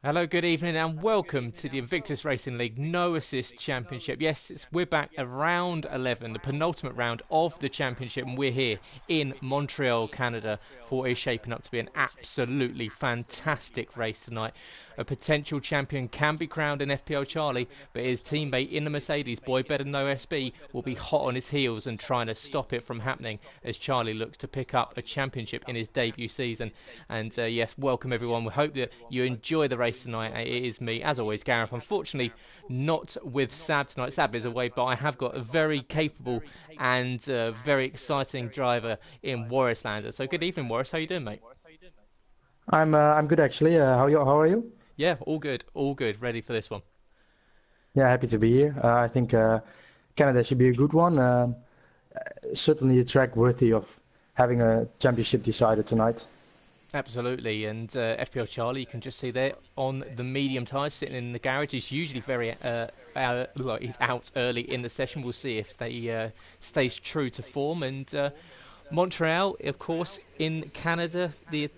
Hello, good evening, and welcome to the Invictus Racing League No Assist Championship. Yes, we're back at round 11, the penultimate round of the championship, and we're here in Montreal, Canada, for what is shaping up to be an absolutely fantastic race tonight. A potential champion can be crowned in FPL Charlie, but his teammate in the Mercedes, Boy Better Know SB, will be hot on his heels and trying to stop it from happening as Charlie looks to pick up a championship in his debut season. And yes, welcome everyone. We hope that you enjoy the race tonight. It is me, as always, Gareth. Unfortunately, not with Sab tonight. Sab is away, but I have got a very capable and very exciting driver in Warris Lander. So good evening, Warris. How you doing, mate? I'm good actually. How are you? Yeah, all good, all good. Ready for this one. Yeah, happy to be here. I think Canada should be a good one. Certainly a track worthy of having a championship decided tonight. Absolutely, and FPL Charlie, you can just see there on the medium tyres sitting in the garage. He's usually well, he's out early in the session. We'll see if they stays true to form. And Montreal, of course, in Canada, the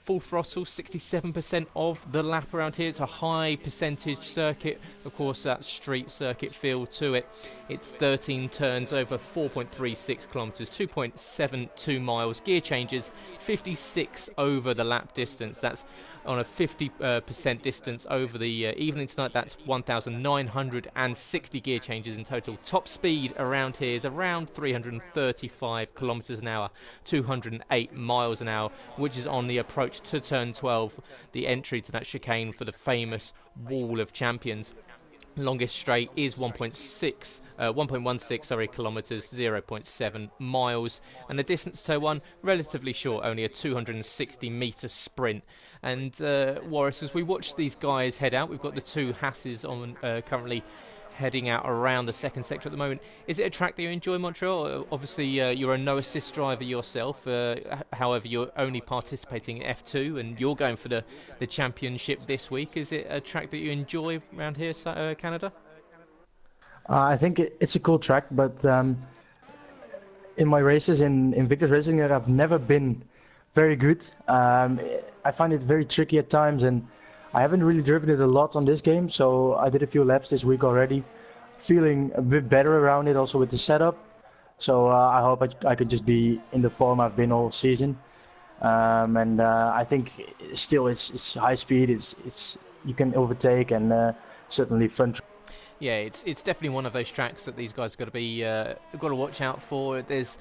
full throttle, 67% of the lap around here. It's a high percentage circuit. Of course, that street circuit feel to it. It's 13 turns over 4.36 kilometres, 2.72 miles. Gear changes, 56 over the lap distance. That's on a 50% distance over the evening tonight. That's 1,960 gear changes in total. Top speed around here is around 335 kilometres an hour, 208 miles an hour, which is on the approach to turn 12, the entry to that chicane for the famous Wall of Champions. Longest straight is 1.16 kilometers, 0.7 miles, and the distance to one relatively short, only a 260-meter sprint. And Warris, as we watch these guys head out, we've got the two Hasses on currently heading out around the second sector at the moment. Is it a track that you enjoy, Montreal? Obviously, you're a no assist driver yourself. However, you're only participating in F2 and you're going for the championship this week. Is it a track that you enjoy around here, Canada? I think it's a cool track, but in my races in Invictus Racing League, I've never been very good. I find it very tricky at times, and I haven't really driven it a lot on this game. So I did a few laps this week already, feeling a bit better around it, also with the setup. So I hope I could just be in the form I've been all season. And I think still it's high speed. It's you can overtake and certainly fun. Yeah, it's definitely one of those tracks that these guys got to be got to watch out for. There's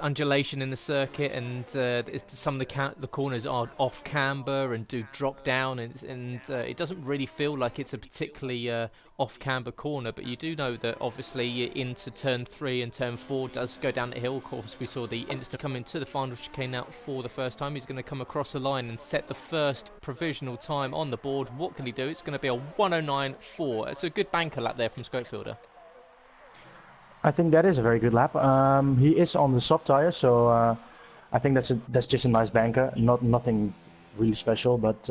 undulation in the circuit, and some of the corners are off camber and do drop down, and it doesn't really feel like it's a particularly off camber corner. But you do know that obviously into turn 3 and turn 4 does go down the hill. Of course, we saw the Insta come into the final chicane out for the first time. He's going to come across the line and set the first provisional time on the board. What can he do? It's going to be a 109.4. It's a good banker lap there from Scopefielder. I think that is a very good lap. He is on the soft tire, so I think that's just a nice banker. Nothing really special, but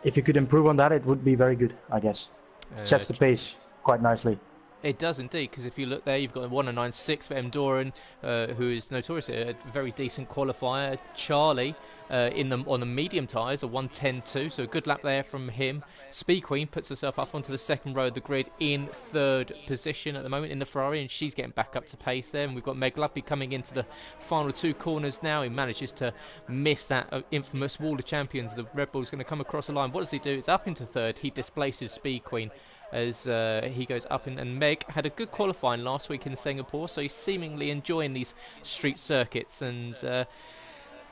if you could improve on that, it would be very good, I guess. Sets the pace quite nicely. It does indeed, because if you look there, you've got a 109.6 for M. Doran, who is notoriously a very decent qualifier. Charlie on the medium tyres, a 110.2, so a good lap there from him. Speed Queen puts herself up onto the second row of the grid in third position at the moment in the Ferrari, and she's getting back up to pace there. And we've got Meg Luppy coming into the final two corners now. He manages to miss that infamous Wall of Champions. The Red Bull's going to come across the line. What does he do? It's up into third. He displaces Speed Queen as he goes up and Meg had a good qualifying last week in Singapore, so he's seemingly enjoying these street circuits. And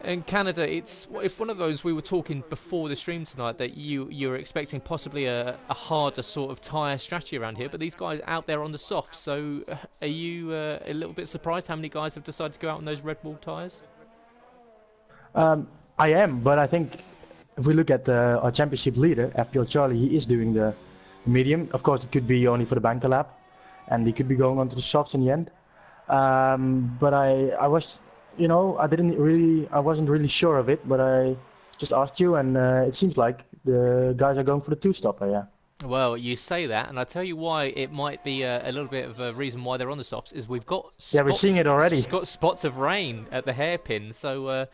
in Canada, it's one of those, we were talking before the stream tonight, that you're expecting possibly a harder sort of tyre strategy around here, but these guys out there on the soft. So are you a little bit surprised how many guys have decided to go out on those Red Bull tyres? I am, but I think if we look at our championship leader, FPL Charlie, he is doing the medium. Of course, it could be only for the banker lap, and he could be going on to the softs in the end. But I was, I wasn't really sure of it, but I just asked you, and it seems like the guys are going for the two-stopper, yeah. Well, you say that, and I'll tell you why it might be a little bit of a reason why they're on the softs, is we've got spots, yeah, we're seeing it already. Got spots of rain at the hairpin, so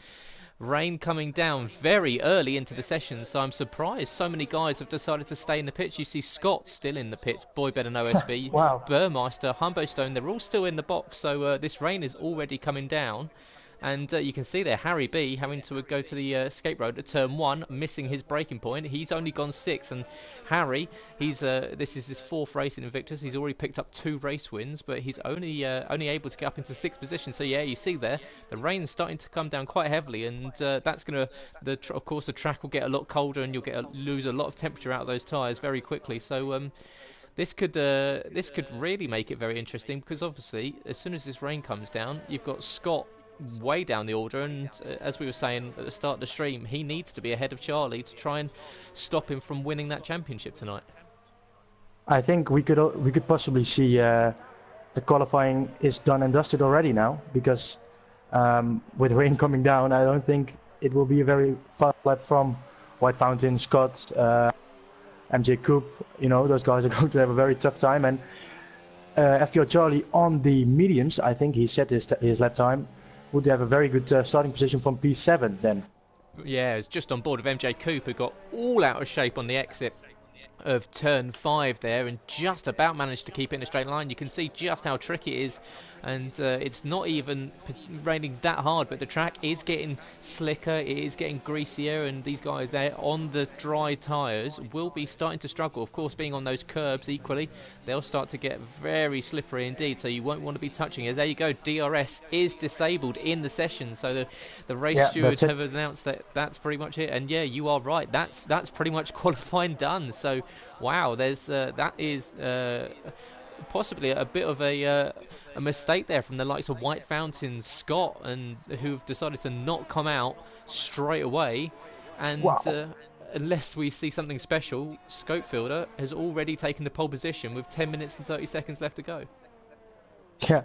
Rain coming down very early into the session, so I'm surprised so many guys have decided to stay in the pits. You see Scott still in the pits, Boy Better No SB, Wow. Burmeister, Humbo-Stone, they're all still in the box, so this rain is already coming down. And you can see there Harry B having to go to the escape road at turn 1, missing his braking point. He's only gone 6th, and Harry, this is his 4th race in Invictus. He's already picked up 2 race wins, but he's only able to get up into 6th position. So yeah, you see there the rain's starting to come down quite heavily, and that's going to, of course, the track will get a lot colder, and you'll lose a lot of temperature out of those tyres very quickly. So this could really make it very interesting, because obviously as soon as this rain comes down, you've got Scott way down the order, and as we were saying at the start of the stream, he needs to be ahead of Charlie to try and stop him from winning that championship tonight. I think we could possibly see the qualifying is done and dusted already now, because with rain coming down, I don't think it will be a very fast lap from White Fountain, Scott, MJ Coop. You know, those guys are going to have a very tough time. And FPO Charlie on the mediums, I think he set his lap time, would have a very good starting position from P7 then. Yeah, it's just on board of MJ Coop, who got all out of shape on the exit of turn 5 there, and just about managed to keep it in a straight line. You can see just how tricky it is, and it's not even raining that hard, but the track is getting slicker, it is getting greasier, and these guys there on the dry tyres will be starting to struggle. Of course, being on those curbs equally, they'll start to get very slippery indeed, so you won't want to be touching it. There you go, DRS is disabled in the session, so the race stewards have announced that that's pretty much it. And yeah, you are right, that's pretty much qualifying done. So wow, there's that is possibly a bit of a mistake there from the likes of White Fountain, Scott, and who've decided to not come out straight away. And unless we see something special, Scopefielder has already taken the pole position with 10 minutes and 30 seconds left to go. Yeah,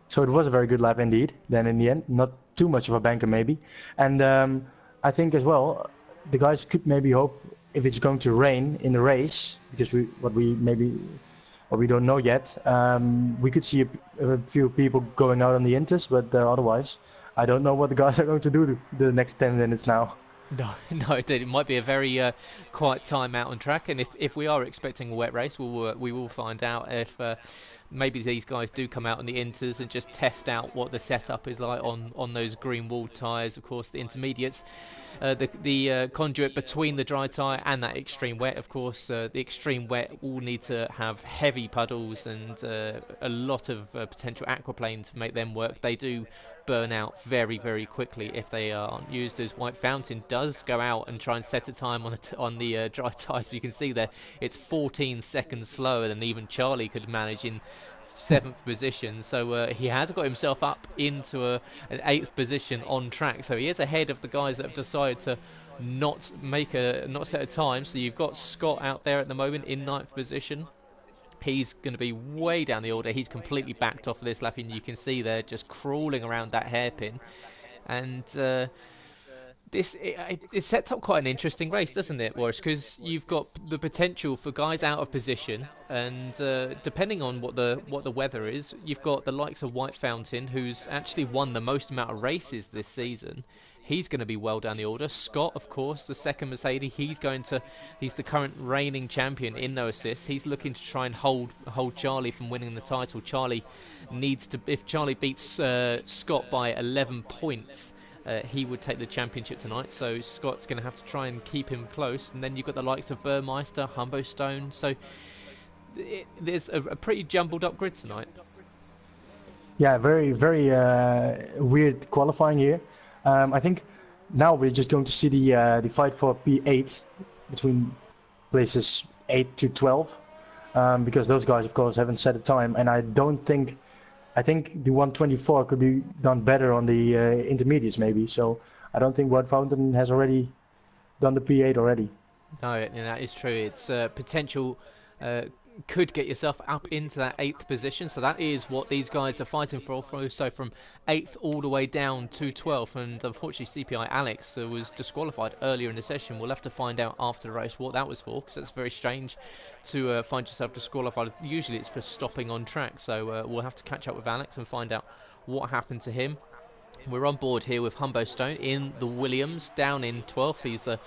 so it was a very good lap indeed. Then in the end, not too much of a banker maybe. And I think as well, the guys could maybe hope, if it's going to rain in the race, because what we don't know yet, we could see a few people going out on the inters, but otherwise, I don't know what the guys are going to do the next 10 minutes now. No, it might be a very quiet time out on track, and if we are expecting a wet race, we will find out if maybe these guys do come out on the inters and just test out what the setup is like on those green wall tyres. Of course, the intermediates, the conduit between the dry tyre and that extreme wet. Of course, the extreme wet will need to have heavy puddles and a lot of potential aquaplane to make them work. They do burn out very, very quickly if they aren't used, as White Fountain does go out and try and set a time on the dry tyres. But you can see there it's 14 seconds slower than even Charlie could manage in 7th position. So he has got himself up into an 8th position on track, so he is ahead of the guys that have decided to not set a time. So you've got Scott out there at the moment in 9th position. He's going to be way down the order. He's completely backed off of this lap, and you can see there just crawling around that hairpin. And it sets up quite an interesting race, doesn't it, Boris? Because you've got the potential for guys out of position, and depending on what the weather is, you've got the likes of White Fountain, who's actually won the most amount of races this season. He's going to be well down the order. Scott, of course, the second Mercedes, he's the current reigning champion in no assists. He's looking to try and hold Charlie from winning the title. Charlie needs to, if Charlie beats Scott by 11 points, he would take the championship tonight. So Scott's going to have to try and keep him close. And then you've got the likes of Burmeister, Humbo-Stone. So there's a pretty jumbled up grid tonight. Yeah, very, very weird qualifying here. I think now we're just going to see the fight for P8 between places 8 to 12, because those guys, of course, haven't set a time, and I think the 124 could be done better on the intermediates maybe. So I don't think White Fountain has already done the P8 already. No, that is true. It's potential. Could get yourself up into that 8th position, so that is what these guys are fighting for. So from 8th all the way down to 12th, and unfortunately CPI Alex was disqualified earlier in the session. We'll have to find out after the race what that was for, because that's very strange to find yourself disqualified. Usually it's for stopping on track, so we'll have to catch up with Alex and find out what happened to him. We're on board here with Humbo Stone in the Williams, down in 12th. He's at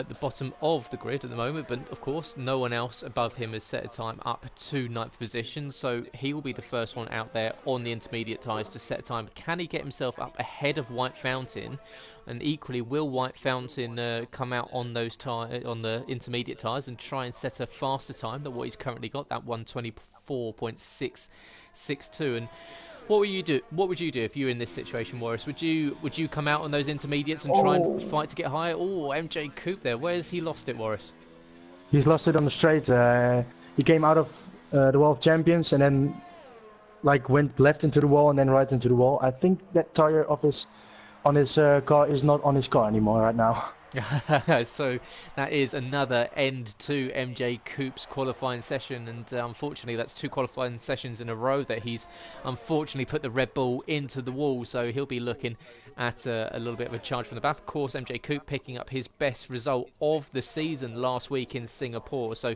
the bottom of the grid at the moment, but of course no one else above him has set a time up to 9th position, so he will be the first one out there on the intermediate tyres to set a time. Can he get himself up ahead of White Fountain? And equally, will White Fountain come out on those on the intermediate tyres and try and set a faster time than what he's currently got, that 1:24.662? And what would you do? What would you do if you were in this situation, Morris? Would you come out on those intermediates and try and fight to get higher? Oh, MJ Coupe there. Where's he lost it, Morris? He's lost it on the straight. He came out of the wall of champions and then went left into the wall and then right into the wall. I think that tire of his on his car is not on his car anymore right now. So that is another end to MJ Coupe's qualifying session, and unfortunately that's 2 qualifying sessions in a row that he's unfortunately put the Red Bull into the wall, so he'll be looking at a little bit of a charge from the back. Of course, MJ Coupe picking up his best result of the season last week in Singapore, so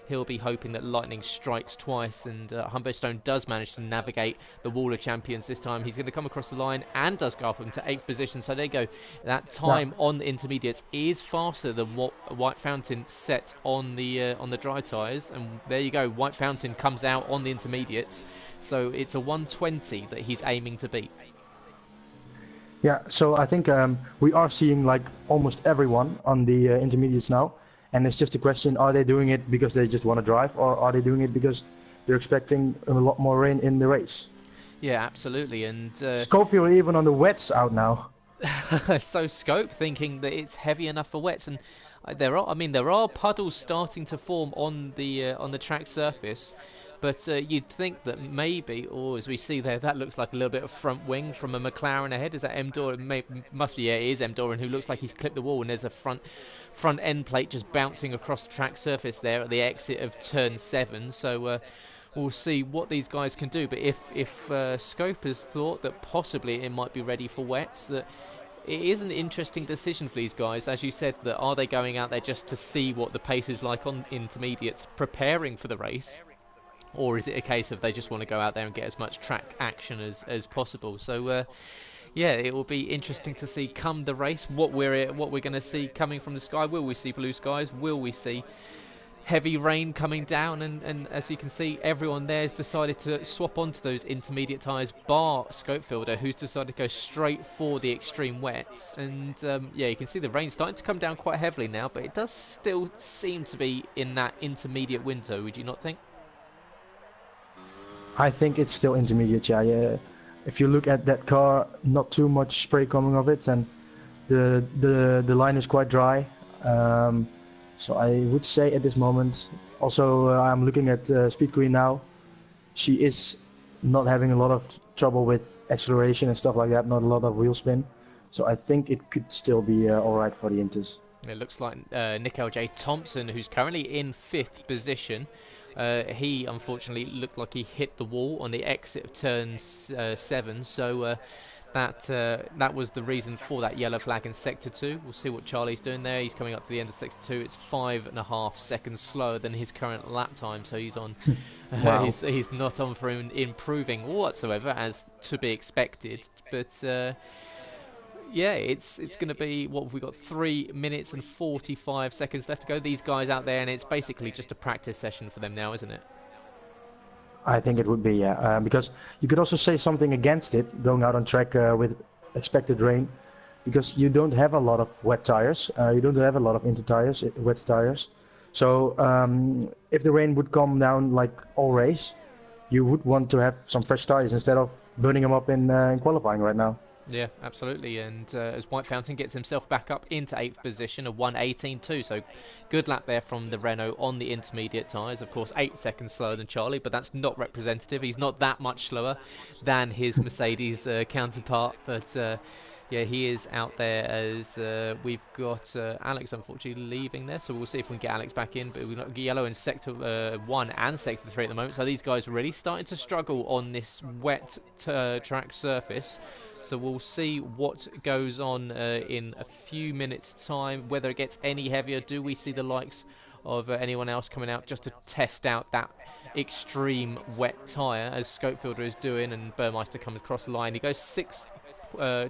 he'll be hoping that lightning strikes twice, and Humbo Stone does manage to navigate the wall of champions this time. He's going to come across the line and does go up into 8th position, so there you go. That time on the intermediates is faster than what White Fountain set on the dry tyres, and there you go. White Fountain comes out on the intermediates, so it's a 1:20 that he's aiming to beat. Yeah, so I think we are seeing almost everyone on the intermediates now. And it's just a question, are they doing it because they just want to drive, or are they doing it because they're expecting a lot more rain in the race? Yeah, absolutely. And Schofield even on the wets out now. So Scope thinking that it's heavy enough for wets, and there are puddles starting to form on the track surface. But you'd think that maybe, or as we see there, that looks like a little bit of front wing from a McLaren ahead. Is that M. Doran? Must be, yeah, it is M. Doran, who looks like he's clipped the wall, and there's a front end plate just bouncing across the track surface there at the exit of turn 7. So we'll see what these guys can do. But if Scope has thought that possibly it might be ready for wets, that it is an interesting decision for these guys. As you said, that are they going out there just to see what the pace is like on intermediates, preparing for the race? Or is it a case of they just want to go out there and get as much track action as possible? So yeah, it will be interesting to see come the race what we're going to see coming from the sky. Will we see blue skies? Will we see heavy rain coming down? And as you can see, everyone there has decided to swap onto those intermediate tyres, bar Scopefielder, who's decided to go straight for the extreme wets. And yeah, you can see the rain starting to come down quite heavily now, but it does still seem to be in that intermediate window, would you not think? I think it's still intermediate, yeah. If you look at that car, not too much spray coming off it, and the line is quite dry. So I would say at this moment. Also, I'm looking at Speed Queen now. She is not having a lot of trouble with acceleration and stuff like that, not a lot of wheel spin. So I think it could still be alright for the Inters. It looks like Nick L.J. Thompson, who's currently in 5th position. He unfortunately looked like he hit the wall on the exit of turn 7, so that was the reason for that yellow flag in sector 2. We'll see what Charlie's doing there. He's coming up to the end of sector 2. It's 5.5 seconds slower than his current lap time, so he's on. Wow. He's not on for improving whatsoever, as to be expected. But yeah, it's going to be, what have we got, 3 minutes and 45 seconds left to go. These guys out there, and it's basically just a practice session for them now, isn't it? I think it would be, yeah. Because you could also say something against it, going out on track with expected rain, because you don't have a lot of wet tires. You don't have a lot of inter tires, wet tires. So if the rain would come down like all race, you would want to have some fresh tires instead of burning them up in qualifying right now. Yeah, absolutely. And as White Fountain gets himself back up into 8th position of 1:18.2, so good lap there from the Renault on the intermediate tyres. Of course, 8 seconds slower than Charlie, but that's not representative. He's not that much slower than his Mercedes counterpart, but yeah, he is out there. As we've got Alex unfortunately leaving there, so we'll see if we can get Alex back in. But we've got yellow in sector 1 and sector 3 at the moment, so these guys are really starting to struggle on this wet track surface. So we'll see what goes on in a few minutes time, whether it gets any heavier. Do we see the likes of anyone else coming out just to test out that extreme wet tyre, as Scopefielder is doing, and Burmeister comes across the line. He goes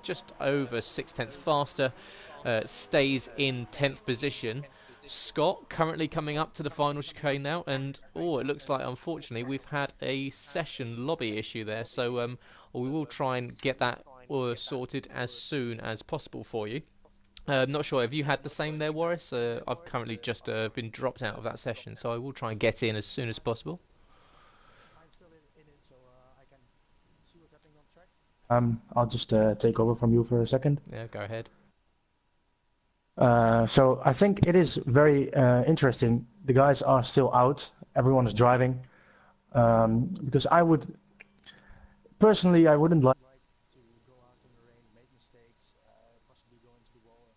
just over 6 tenths faster, stays in 10th position. Scott currently coming up to the final chicane now, and it looks like unfortunately we've had a session lobby issue there, so we will try and get that sorted as soon as possible for you. I'm not sure, have you had the same there, Warris? I've currently just been dropped out of that session, so I will try and get in as soon as possible. I'll just take over from you for a second. Yeah, go ahead. So I think it is very interesting. The guys are still out. Everyone is driving. Because I wouldn't like to go out in the rain, make mistakes, possibly go into the wall.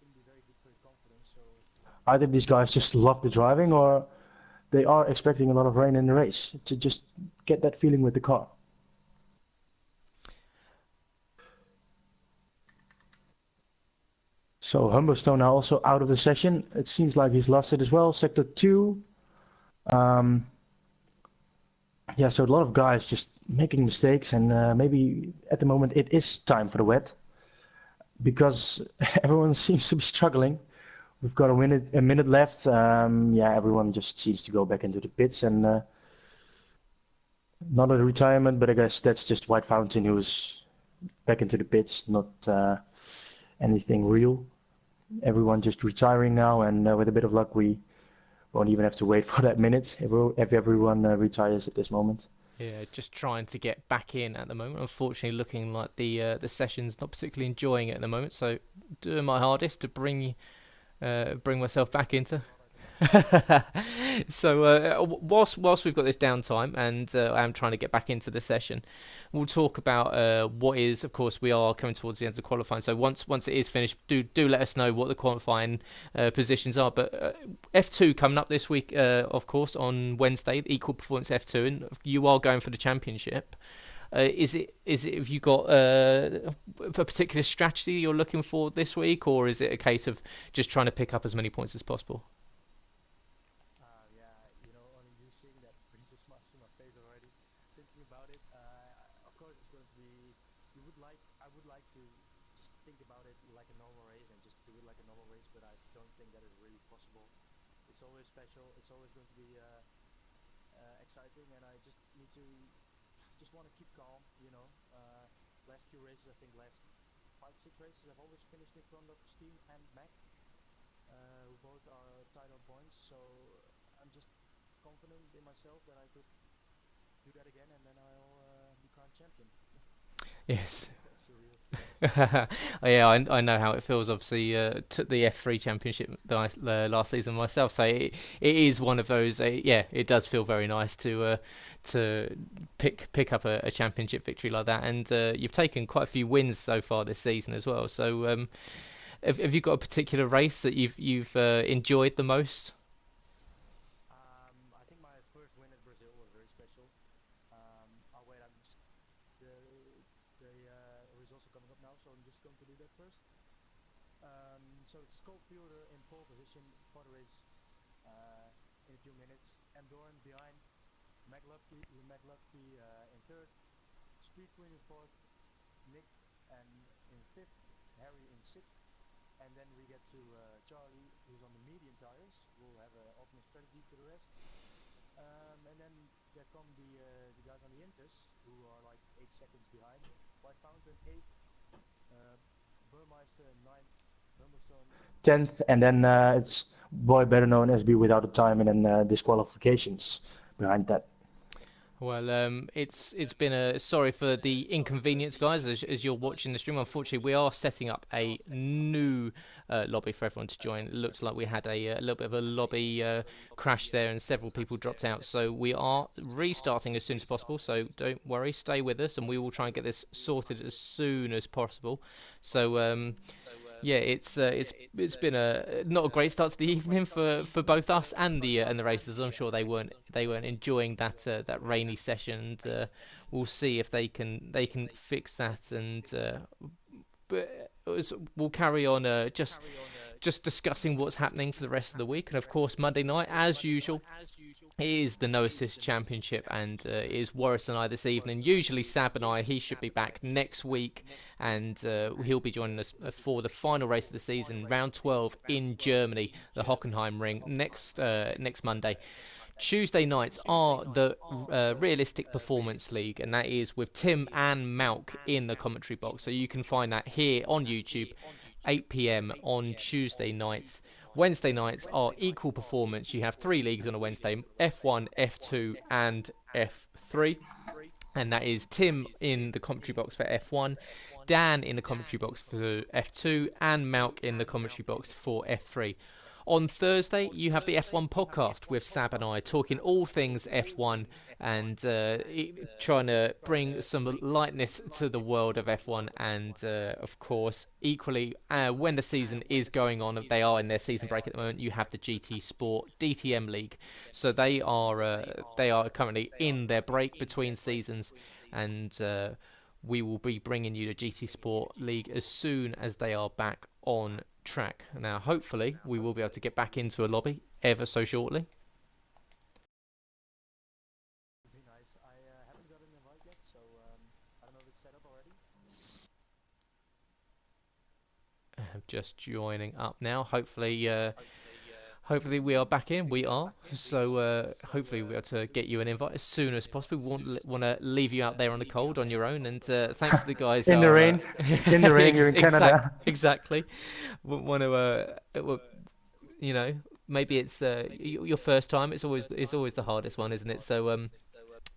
It wouldn't be very good for your confidence. So either these guys just love the driving, or they are expecting a lot of rain in the race to just get that feeling with the car. So Humberstone now also out of the session. It seems like he's lost it as well. Sector 2. Yeah, so a lot of guys just making mistakes, and maybe at the moment it is time for the wet, because everyone seems to be struggling. We've got a minute left. Yeah, everyone just seems to go back into the pits, and not a retirement, but I guess that's just White Fountain who's back into the pits, not anything real. Everyone just retiring now, and with a bit of luck we won't even have to wait for that minute if everyone retires at this moment. Yeah, just trying to get back in at the moment. Unfortunately, looking like the session's not particularly enjoying it at the moment. So, doing my hardest to bring myself back into. So whilst we've got this downtime, and I'm trying to get back into the session, we'll talk about what is, of course, we are coming towards the end of qualifying. So once it is finished, do let us know what the qualifying positions are. But F2 coming up this week, of course, on Wednesday, Equal Performance F2, and you are going for the championship. Is it have you got a particular strategy you're looking for this week, or is it a case of just trying to pick up as many points as possible? Yes. Yeah, I know how it feels. Obviously, took the F3 championship last season myself, so it is one of those. Yeah, it does feel very nice to pick up a championship victory like that, and you've taken quite a few wins so far this season as well. So, have you got a particular race that you've enjoyed the most? Tenth, and then it's Boy better known as Be Without a Time, and then disqualifications behind that. Well, it's been a sorry for the inconvenience, guys, as you're watching the stream. Unfortunately, we are setting up a new lobby for everyone to join. It looks like we had a little bit of a lobby crash there, and several people dropped out. So we are restarting as soon as possible. So don't worry, stay with us, and we will try and get this sorted as soon as possible. So. Yeah, it's been a not a great start to the evening for both us and the racers. I'm sure they weren't enjoying that rainy session, and we'll see if they can fix that. And but we'll carry on just discussing what's happening for the rest of the week. And of course, Monday night, as usual, It is the No Assist Championship, and it is Warris and I this evening. Usually Sab and I, he should be back next week, and he'll be joining us for the final race of the season, round 12 in Germany, the Hockenheim Ring, next Monday. Tuesday nights are the Realistic Performance League, and that is with Tim and Malc in the commentary box. So you can find that here on YouTube, 8 p.m. on Tuesday nights. Wednesday nights are equal performance. You have 3 leagues on a Wednesday: F1, F2, and F3. And that is Tim in the commentary box for F1, Dan in the commentary box for F2, and Malc in the commentary box for F3. On Thursday, you have the F1 podcast with Sab and I talking all things F1 and trying to bring some lightness to the world of F1. And of course, equally, when the season is going on, they are in their season break at the moment, you have the GT Sport DTM League. So they are currently in their break between seasons, and we will be bringing you the GT Sport League as soon as they are back on track. Now, hopefully, we will be able to get back into a lobby ever so shortly. I haven't got an invite yet, so I don't know if it's set up already. Just joining up now. Hopefully we are back in. We are. So hopefully we'll be able to get you an invite as soon as possible. We won't want to leave you out there on the cold on your own. And thanks to the guys. In the rain. In the rain, you're in Canada. Exactly. Want to, maybe it's your first time. It's always the hardest one, isn't it? So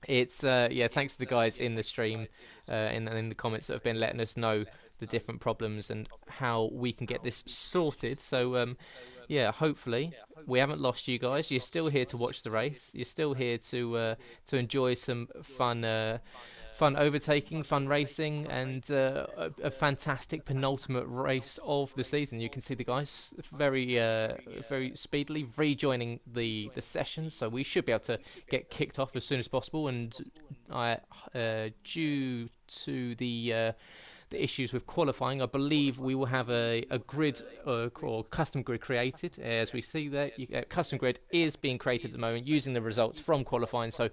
it's thanks to the guys in the stream and in the comments that have been letting us know the different problems and how we can get this sorted. So hopefully we haven't lost you guys. You're still here to watch the race. You're still here to enjoy some fun overtaking, fun racing, and a fantastic penultimate race of the season. You can see the guys very speedily rejoining the sessions, so we should be able to get kicked off as soon as possible. And due to the issues with qualifying, I believe we will have a grid or custom grid created. As we see there, custom grid is being created at the moment using the results from qualifying. So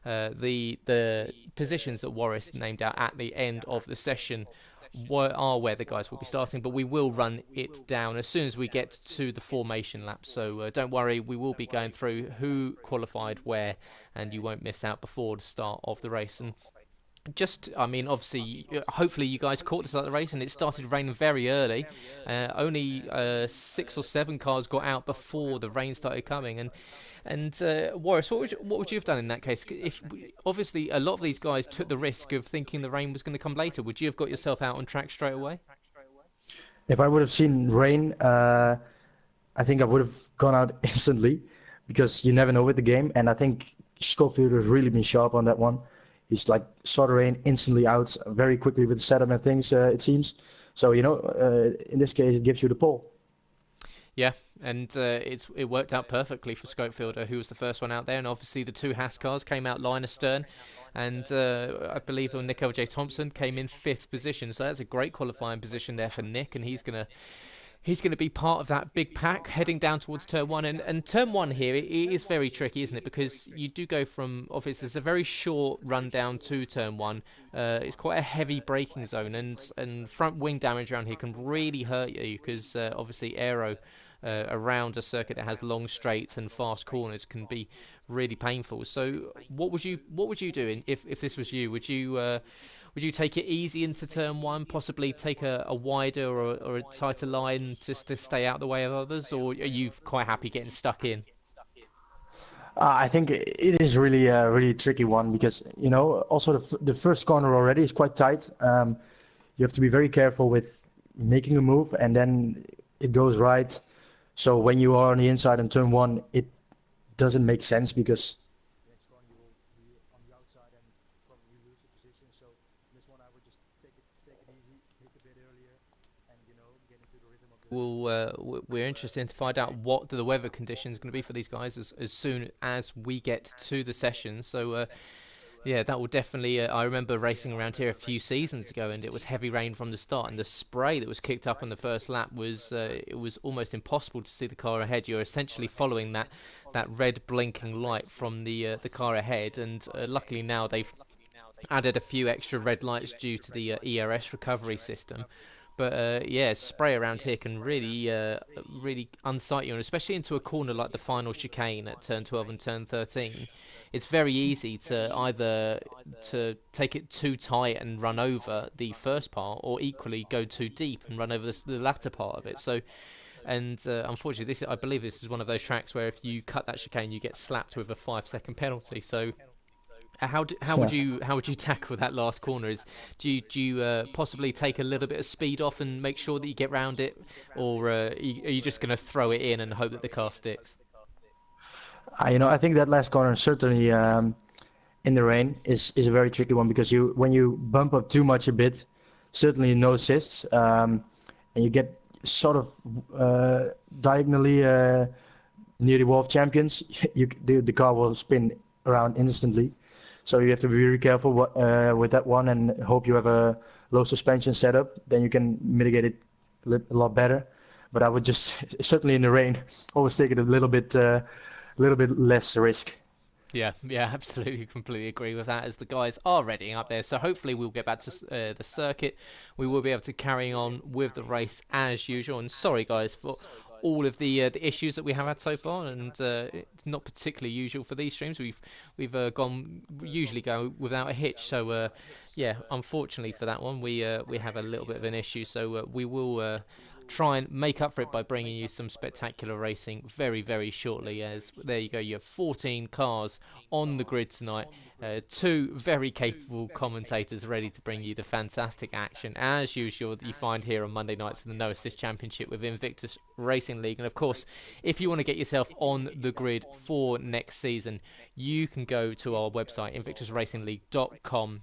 the positions that Warris named out at the end of the session are where the guys will be starting, but we will run it down as soon as we get to the formation lap. So don't worry, we will be going through who qualified where, and you won't miss out before the start of the race. And obviously, hopefully you guys caught the start of the race, and it started raining very early. Only 6 or 7 cars got out before the rain started coming. And Warris, what would you have done in that case? If obviously a lot of these guys took the risk of thinking the rain was going to come later, would you have got yourself out on track straight away? If I would have seen rain, I think I would have gone out instantly, because you never know with the game. And I think Schofield has really been sharp on that one. He's saw the rain, instantly out very quickly with the setup and things, it seems. So, in this case, it gives you the pole. Yeah, and it worked out perfectly for Schofielder, who was the first one out there. And obviously the 2 Haas cars came out line astern. And I believe Nick L.J. Thompson came in 5th position. So that's a great qualifying position there for Nick. And he's going to be part of that big pack heading down towards turn 1. And turn 1 here, it is very tricky, isn't it? Because you do go from, obviously, it's a very short run down to turn 1. It's quite a heavy braking zone, and front wing damage around here can really hurt you, because obviously aero around a circuit that has long straights and fast corners can be really painful. So what would you do if this was you? Would you take it easy into turn 1, possibly take a wider or a tighter line just to stay out the way of others, or are you quite happy getting stuck in? I think it is really a really tricky one, because also the first corner already is quite tight. You have to be very careful with making a move, and then it goes right. So when you are on the inside in turn 1, it doesn't make sense, because the next one you will be on the outside and probably lose the position. So this one I would just take it easy, hit a bit earlier, and get into the rhythm of the. We're interested to find out what the weather conditions are going to be for these guys as soon as we get to the session. So Yeah, that will definitely. I remember racing around here a few seasons ago, and it was heavy rain from the start, and the spray that was kicked up on the first lap was it was almost impossible to see the car ahead. You're essentially following that red blinking light from the car ahead, and luckily now they've added a few extra red lights due to the ERS recovery system. But yeah, spray around here can really unsight you, and especially into a corner like the final chicane at turn 12 and turn 13. It's very easy to either to take it too tight and run over the first part, or equally go too deep and run over the latter part of it. So, and unfortunately, I believe this is one of those tracks where if you cut that chicane, you get slapped with a 5-second penalty. So how would Yeah. you tackle that last corner? Do you possibly take a little bit of speed off and make sure that you get round it, or are you just going to throw it in and hope that the car sticks? I think that last corner certainly in the rain is a very tricky one because when you bump up too much a bit, certainly no assists, and you get sort of diagonally near the wall of champions, the car will spin around instantly. So you have to be very careful with that one and hope you have a low suspension setup. Then you can mitigate it a lot better. But I would just certainly in the rain always take it a little bit less risk. Yeah, yeah, absolutely, completely agree with that. As the guys are readying up there, so hopefully we'll get back to the circuit. We will be able to carry on with the race as usual. And sorry, guys, for all of the issues that we have had so far, and it's not particularly usual for these streams. We've usually go without a hitch. So yeah, unfortunately for that one, we have a little bit of an issue. So we will. Try and make up for it by bringing you some spectacular racing very, very shortly. As there you go, you have 14 cars on the grid tonight. Two very capable commentators ready to bring you the fantastic action, as usual, that you find here on Monday nights in the No Assist Championship with Invictus Racing League. And of course, if you want to get yourself on the grid for next season, you can go to our website, invictusracingleague.com,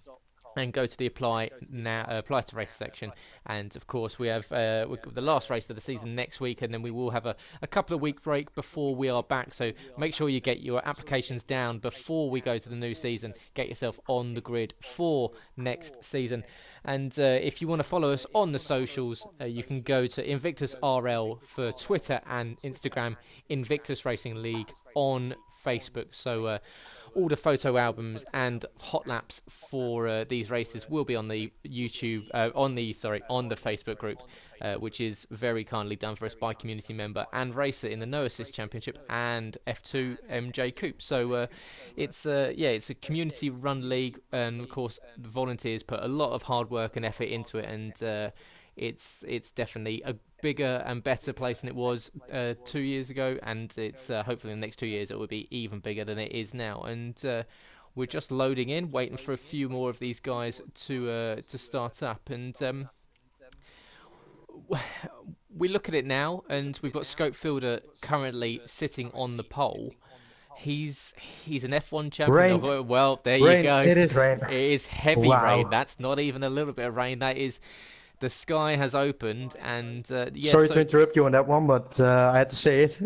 and go to the apply to race section. And of course we've got the last race of the season next week, and then we will have a couple of week break before we are back. So make sure you get your applications down before we go to the new season. Get yourself on the grid for next season. And if you want to follow us on the socials, you can go to Invictus RL for Twitter and Instagram, Invictus Racing League on Facebook. So all the photo albums and hot laps for these races will be on the on the Facebook group, which is very kindly done for us by community member and racer in the No Assist Championship and F2 MJ Coupe. So it's a community run league, and of course the volunteers put a lot of hard work and effort into it, and it's definitely a bigger and better place than it was 2 years ago, and it's hopefully in the next 2 years it will be even bigger than it is now. And we're just loading in, waiting for a few more of these guys to start up. And we look at it now, and we've got Scopefielder currently sitting on the pole. He's an F1 champion. Rain, Well, there you rain, go. it is rain. It is heavy rain. Wow. That's not even a little bit of rain. That is, the sky has opened, and yes. Sorry to interrupt you on that one, but I had to say it.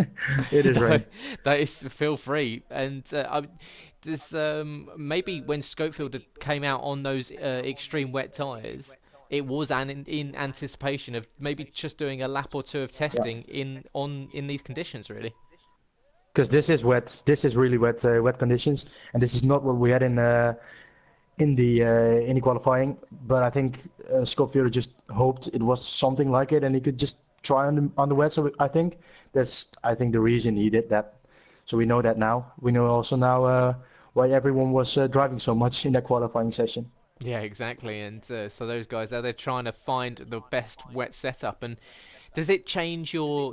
It is rain. That is, feel free. And does maybe when Scopefield came out on those extreme wet tyres, it was in anticipation of maybe just doing a lap or two of Yeah. testing in these conditions, really. Because this is wet. This is really wet conditions, and this is not what we had in the qualifying. But I think Scott Fielder just hoped it was something like it, and he could just try on the wet. So I think that's the reason he did that. So we know that now. We know also now why everyone was driving so much in that qualifying session. Yeah, exactly. And so those guys they're trying to find the best wet setup. And does it change your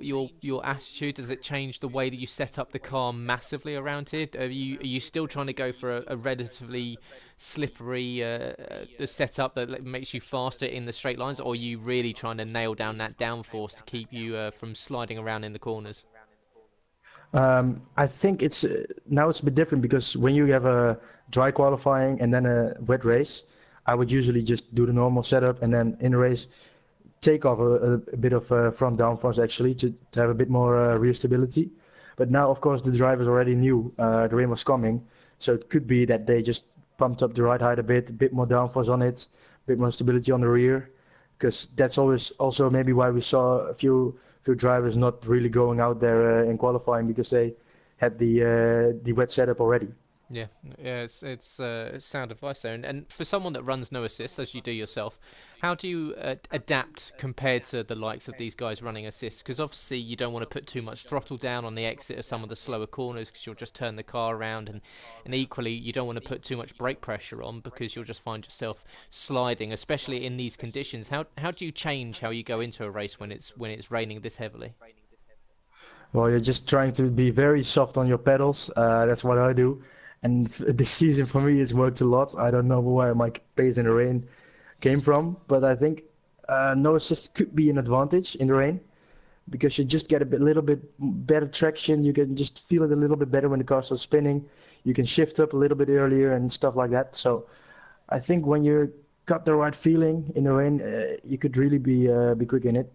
attitude? Does it change the way that you set up the car massively around here? Are you still trying to go for a relatively slippery setup that makes you faster in the straight lines, or are you really trying to nail down that downforce to keep you from sliding around in the corners? I think it's now it's a bit different because when you have a dry qualifying and then a wet race, I would usually just do the normal setup and then in the race take off a bit of front downforce actually to have a bit more rear stability. But now, of course, the drivers already knew the rain was coming, so it could be that they just pumped up the ride height a bit more downforce on it, a bit more stability on the rear, because that's always also maybe why we saw a few drivers not really going out there in qualifying, because they had the wet setup already. Yeah, yeah, it's sound advice there. And for someone that runs no assist, as you do yourself, how do you adapt compared to the likes of these guys running assists? Because obviously you don't want to put too much throttle down on the exit of some of the slower corners, because you'll just turn the car around, and equally you don't want to put too much brake pressure on, because you'll just find yourself sliding, especially in these conditions. How do you change how you go into a race when it's raining this heavily? Well, you're just trying to be very soft on your pedals. That's what I do. And this season for me, it's worked a lot. I don't know where my pace in the rain came from, but I think no assist could be an advantage in the rain, because you just get little bit better traction. You can just feel it a little bit better when the car starts spinning. You can shift up a little bit earlier and stuff like that. So I think when you got the right feeling in the rain, you could really be quick in it.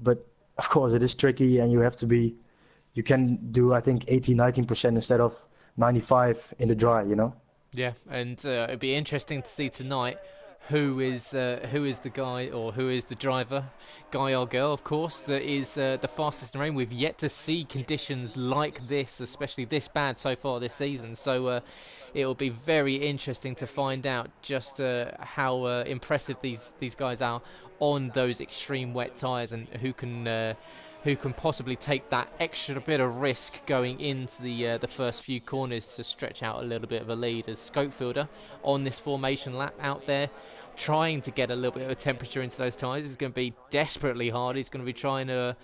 But of course, it is tricky, and you can do, I think, 18-19% instead of 95 in the dry, you know? Yeah, and it'd be interesting to see tonight who is the guy, or who is the driver, guy or girl, of course, that is the fastest in the rain. We've yet to see conditions like this, especially this bad so far this season. So it'll be very interesting to find out just how impressive these guys are on those extreme wet tyres, and who can possibly take that extra bit of risk going into the first few corners to stretch out a little bit of a lead, as Scopefielder on this formation lap out there trying to get a little bit of temperature into those tyres is going to be desperately hard. He's going to be trying to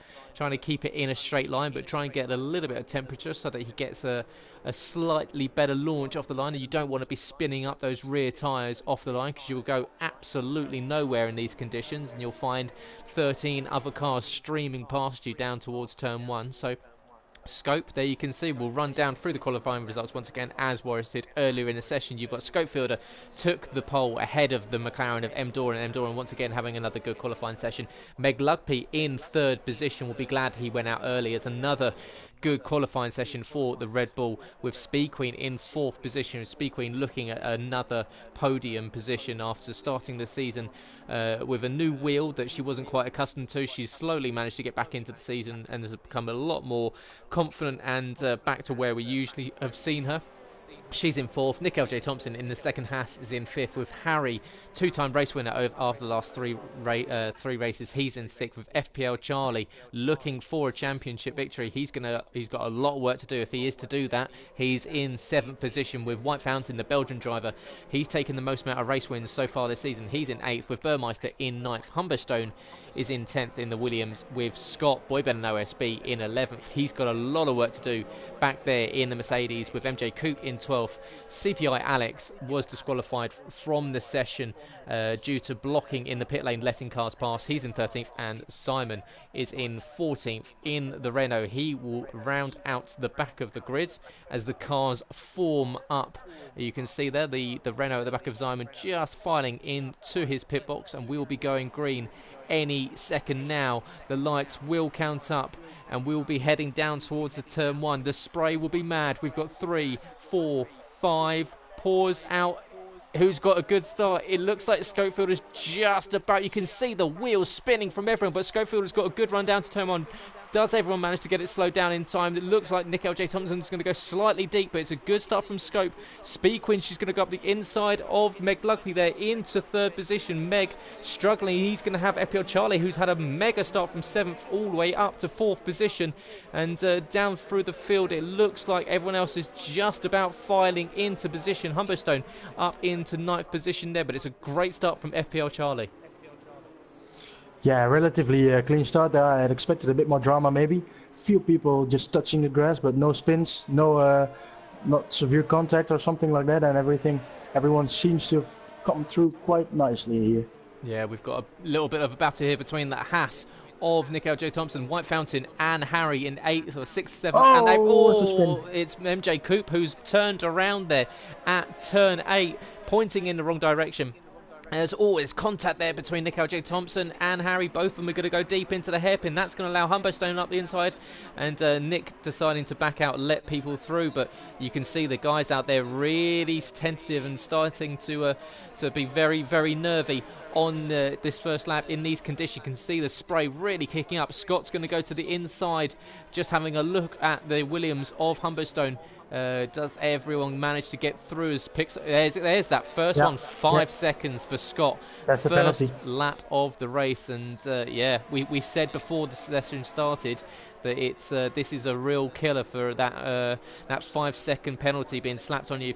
keep it in a straight line, but try and get a little bit of temperature so that he gets a slightly better launch off the line. And you don't want to be spinning up those rear tyres off the line, because you'll go absolutely nowhere in these conditions, and you'll find 13 other cars streaming past you down towards turn 1. So Scope, there you can see, we'll run down through the qualifying results once again, as Warris did earlier in the session. You've got Scopefielder took the pole ahead of the McLaren of M. Doran once again having another good qualifying session. Meg Lugby in third position. Will be glad he went out early. It's another good qualifying session for the Red Bull, with Speed Queen in fourth position. Speed Queen looking at another podium position after starting the season with a new wheel that she wasn't quite accustomed to. She's slowly managed to get back into the season and has become a lot more confident and back to where we usually have seen her. She's in fourth. Nick L.J. Thompson in the second Haas is in fifth, with Harry, two-time race winner after the last three races. He's in sixth, with FPL Charlie looking for a championship victory. He's got a lot of work to do. If he is to do that, he's in seventh position, with White Fountain, the Belgian driver. He's taken the most amount of race wins so far this season. He's in eighth, with Burmeister in ninth. Humberstone is in 10th in the Williams, with Scott Boyben OSB in 11th. He's got a lot of work to do back there in the Mercedes, with MJ Coop in 12th. CPI Alex was disqualified from the session due to blocking in the pit lane, letting cars pass. He's in 13th, and Simon is in 14th in the Renault. He will round out the back of the grid as the cars form up. You can see there the Renault at the back of Simon just filing into his pit box, and we will be going green any second now. The lights will count up, and we'll be heading down towards the turn 1. The spray will be mad. We've got 3, 4, 5. Pause out. Who's got a good start? It looks like Scopefield is just about. You can see the wheels spinning from everyone, but Scopefield has got a good run down to turn 1. Does everyone manage to get it slowed down in time? It looks like Nick L.J. Thompson's going to go slightly deep, but it's a good start from Scope. Speed Queen, she's going to go up the inside of Meg Lugby there into third position. Meg struggling. He's going to have FPL Charlie, who's had a mega start from 7th all the way up to 4th position. And down through the field, it looks like everyone else is just about filing into position. Humberstone up into 9th position there, but it's a great start from FPL Charlie. Yeah, relatively clean start there. I had expected a bit more drama maybe. Few people just touching the grass, but no spins, no not severe contact or something like that, and everyone seems to have come through quite nicely here. Yeah, we've got a little bit of a battle here between that Haas of Nick L.J. Thompson, White Fountain and Harry in 8th or 6th, 7th, and it's MJ Coop who's turned around there at turn 8, pointing in the wrong direction. There's always contact there between Nick L.J. Thompson and Harry. Both of them are going to go deep into the hairpin. That's going to allow Humberstone up the inside, and Nick deciding to back out, let people through. But you can see the guys out there really tentative and starting to be very, very nervy on this first lap in these conditions. You can see the spray really kicking up. Scott's going to go to the inside, just having a look at the Williams of Humberstone. Does everyone manage to get through? As picks, there's that first one, 5 seconds for Scott. That's the first penalty. lap of the race, and yeah, we said before the session started that it's this is a real killer for that 5-second penalty being slapped on you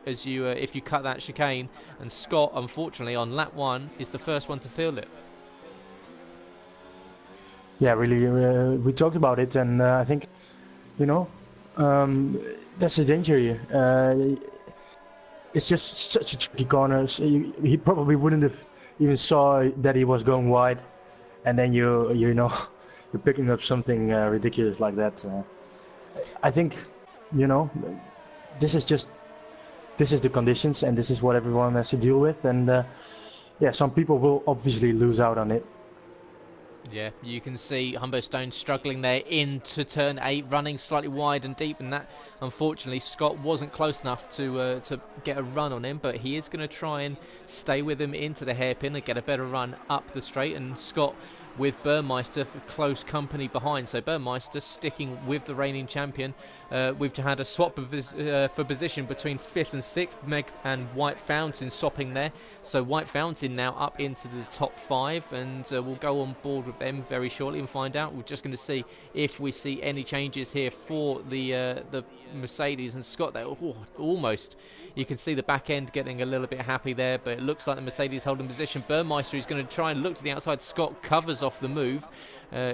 if you cut that chicane. And Scott, unfortunately, on lap 1 is the first one to feel it. Yeah, really, we talked about it, and I think, you know, that's the danger here. It's just such a tricky corner. So he probably wouldn't have even saw that he was going wide, and then you know you're picking up something ridiculous like that. I think, you know, this is the conditions, and this is what everyone has to deal with, and yeah, some people will obviously lose out on it. Yeah, you can see Humberstone struggling there into turn 8, running slightly wide and deep, and that, unfortunately, Scott wasn't close enough to get a run on him, but he is going to try and stay with him into the hairpin and get a better run up the straight, and Scott with Burmeister for close company behind. So Burmeister sticking with the reigning champion. We've had a swap for position between 5th and 6th. Meg and White Fountain swapping there. So White Fountain now up into the top 5, and we'll go on board with them very shortly and find out. We're just going to see if we see any changes here for the Mercedes. And Scott there, almost. You can see the back end getting a little bit happy there, but it looks like the Mercedes holding position. Burmeister is going to try and look to the outside. Scott covers off the move.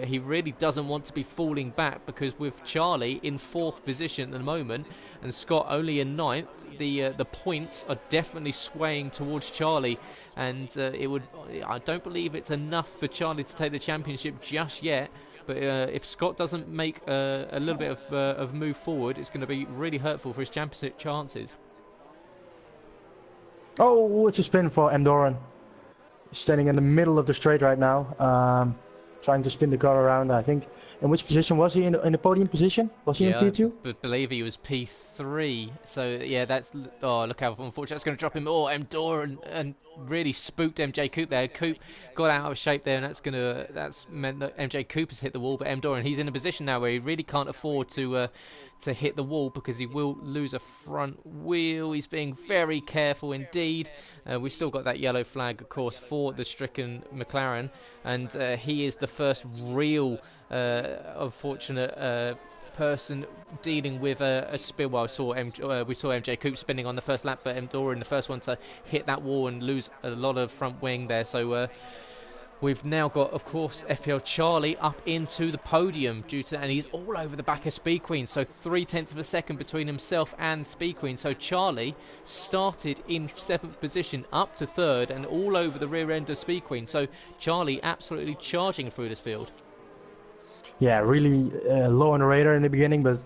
He really doesn't want to be falling back, because with Charlie in 4th position at the moment and Scott only in 9th, the points are definitely swaying towards Charlie, and I don't believe it's enough for Charlie to take the championship just yet. But if Scott doesn't make a little bit of move forward, it's going to be really hurtful for his championship chances. Oh, it's a spin for Doran. Standing in the middle of the straight right now, trying to spin the car around. I think. In which position was he? In the podium position? Was he in P2? I believe he was P3. So yeah, that's look how unfortunate. That's going to drop him. Oh, Doran and really spooked MJ Coop there. Coop got out of shape there, and that's meant that MJ Coop has hit the wall. But Doran, he's in a position now where he really can't afford to hit the wall, because he will lose a front wheel. He's being very careful indeed. We've still got that yellow flag, of course, for the stricken McLaren, and he is the first real unfortunate person dealing with a spill. Well, we saw MJ Coop spinning on the first lap, but Doran the first one to hit that wall and lose a lot of front wing there. So we've now got, of course, FPL Charlie up into the podium and he's all over the back of Speed Queen. So 0.3 of a second between himself and Speed Queen. So Charlie started in 7th position up to 3rd and all over the rear end of Speed Queen. So Charlie absolutely charging through this field. Yeah, really low on the radar in the beginning, but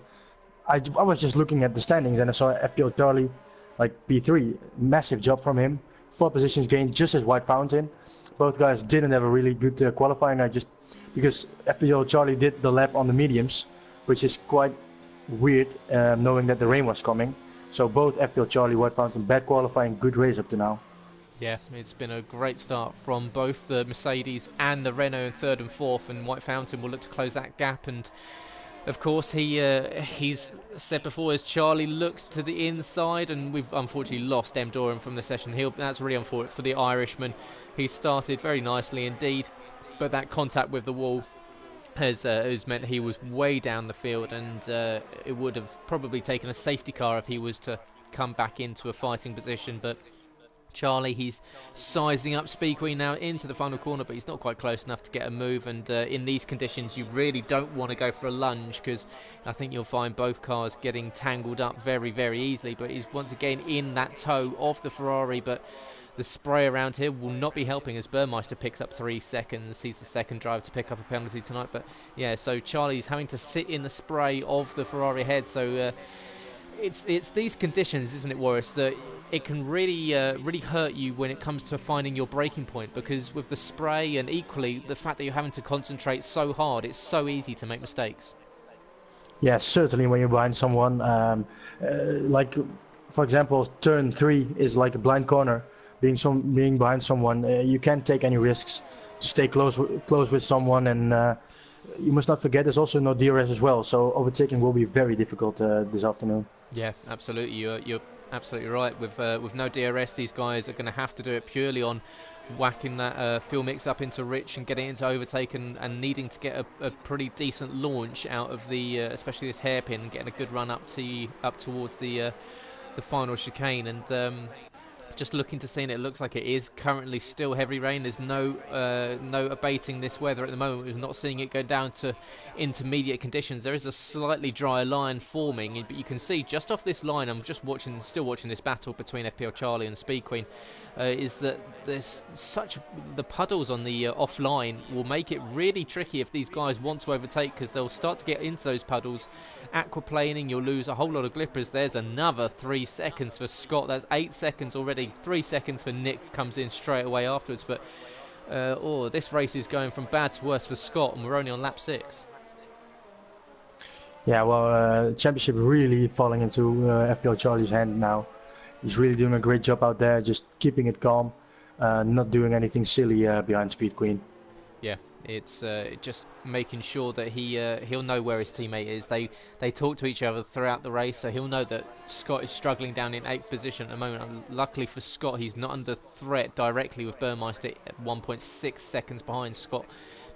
I was just looking at the standings and I saw FPL Charlie like P3. Massive job from him. 4 positions gained just as White Fountain. Both guys didn't have a really good qualifying. Because FPL Charlie did the lap on the mediums, which is quite weird, knowing that the rain was coming. So both FPL Charlie, White Fountain, bad qualifying, good race up to now. Yeah, it's been a great start from both the Mercedes and the Renault in 3rd and 4th, and White Fountain will look to close that gap. And of course, he's said before, as Charlie looks to the inside, and we've unfortunately lost Doran from the session. That's really unfortunate for the Irishman. He started very nicely indeed, but that contact with the wall has meant he was way down the field, and it would have probably taken a safety car if he was to come back into a fighting position. But Charlie, he's sizing up Speed Queen now into the final corner, but he's not quite close enough to get a move. And in these conditions, you really don't want to go for a lunge, because I think you'll find both cars getting tangled up very, very easily. But he's once again in that toe of the Ferrari, but the spray around here will not be helping as Burmeister picks up 3 seconds. He's the second driver to pick up a penalty tonight. But yeah, so Charlie's having to sit in the spray of the Ferrari ahead. So it's these conditions, isn't it, Warris, that it can really hurt you when it comes to finding your breaking point, because with the spray and equally the fact that you're having to concentrate so hard, it's so easy to make mistakes. Yeah, certainly when you're behind someone, like for example, turn 3 is like a blind corner. Being behind someone, you can't take any risks to stay close with someone, and you must not forget there's also no DRS as well. So overtaking will be very difficult this afternoon. Yeah, absolutely. You're absolutely right. With no DRS, these guys are going to have to do it purely on whacking that fuel mix up into rich and getting into overtake, and needing to get a pretty decent launch out of the especially this hairpin, and getting a good run up towards the final chicane. And just looking to see, and it looks like it is currently still heavy rain. There's no abating this weather at the moment. We're not seeing it go down to intermediate conditions. There is a slightly drier line forming, but you can see just off this line, I'm just still watching this battle between FPL Charlie and Speed Queen, is that there's the puddles on the offline will make it really tricky if these guys want to overtake, because they'll start to get into those puddles, aquaplaning. You'll lose a whole lot of glippers. There's another 3 seconds for Scott. That's 8 seconds already. 3 seconds for Nick, comes in straight away afterwards. But this race is going from bad to worse for Scott, and we're only on lap 6. Yeah, well, championship really falling into FPL Charlie's hand now. He's really doing a great job out there, just keeping it calm, not doing anything silly behind Speed Queen. Yeah, it's just making sure that he'll know where his teammate is. They talk to each other throughout the race, so he'll know that Scott is struggling down in 8th position at the moment. Luckily for Scott, he's not under threat directly with Burmeister at 1.6 seconds behind. Scott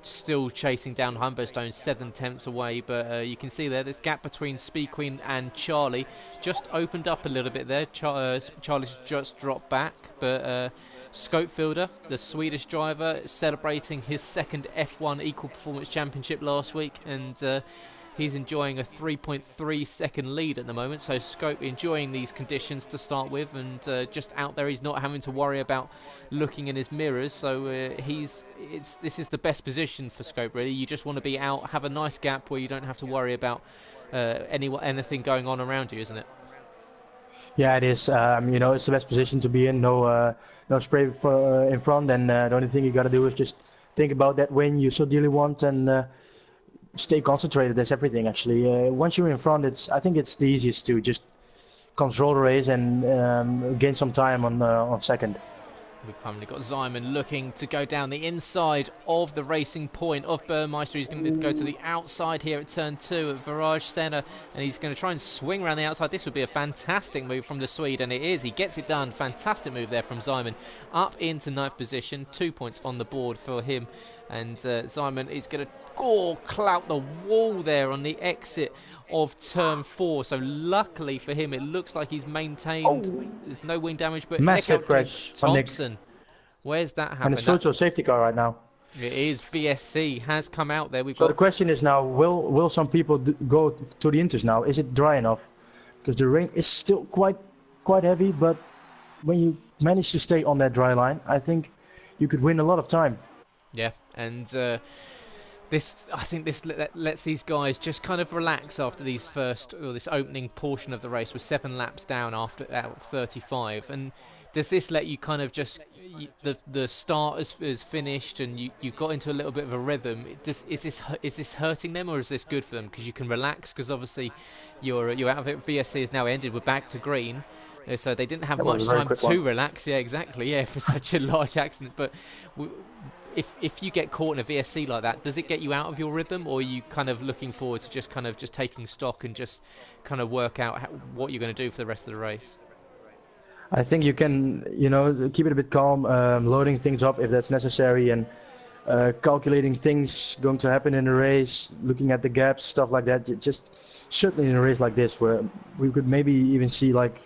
still chasing down Humberstone, 7/10 away, but you can see there, this gap between Speed Queen and Charlie just opened up a little bit there. Charlie's just dropped back, but Scopefielder, the Swedish driver, celebrating his second F1 Equal Performance Championship last week, and he's enjoying a 3.3 second lead at the moment. So Scope enjoying these conditions to start with, and just out there, he's not having to worry about looking in his mirrors. So this is the best position for Scope, really. You just want to be out, have a nice gap where you don't have to worry about anything going on around you, isn't it? Yeah, it is. It's the best position to be in. No spray in front, and the only thing you got to do is just think about that win you so dearly want, and stay concentrated. That's everything, actually. Once you're in front, I think it's the easiest to just control the race and gain some time on second. We've currently got Zyman looking to go down the inside of the racing point of Burmeister. He's going to go to the outside here at turn 2 at Virage Centre, and he's going to try and swing around the outside. This would be a fantastic move from the Swede, and it is. He gets it done. Fantastic move there from Zyman. Up into 9th position. 2 points on the board for him. And Zyman is going to clout the wall there on the exit of turn 4. So luckily for him, it looks like he's maintained. There's no wing damage, but massive crash for Thompson. Where's that happened? And it's virtual safety car right now. It is. VSC has come out there. The question is now, will some people go to the inters now? Is it dry enough? Because the rain is still quite heavy, but when you manage to stay on that dry line, I think you could win a lot of time. Yeah, and I think this lets these guys just kind of relax after this opening portion of the race. With 7 laps down out of 35, and does this let you kind of just the start is finished and you've got into a little bit of a rhythm? Is this hurting them, or is this good for them because you can relax? Because obviously you're out of it. VSC has now ended. We're back to green. So they didn't have much time to relax. Yeah, exactly. Yeah, for such a large accident. But if you get caught in a VSC like that, does it get you out of your rhythm, or are you kind of looking forward to just taking stock and just kind of work out what you're going to do for the rest of the race? I think you can, keep it a bit calm, loading things up if that's necessary, and calculating things going to happen in the race, looking at the gaps, stuff like that. Just certainly in a race like this, where we could maybe even see, like,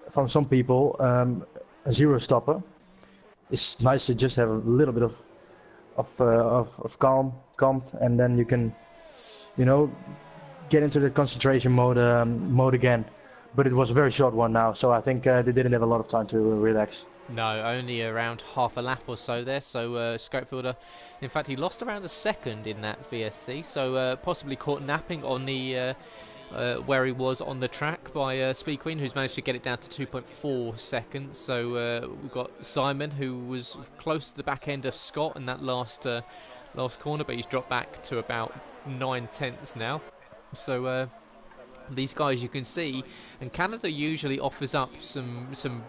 from some people, a zero stopper. It's nice to just have a little bit of calm, and then you can, get into the concentration mode again. But it was a very short one now, so I think they didn't have a lot of time to relax. No, only around half a lap or so there. So Scopefielder, in fact, he lost around a second in that VSC, so possibly caught napping on the where he was on the track by Speed Queen, who's managed to get it down to 2.4 seconds. So we've got Simon, who was close to the back end of Scott in that last corner, but he's dropped back to about 9/10 now. So these guys, you can see, and Canada usually offers up some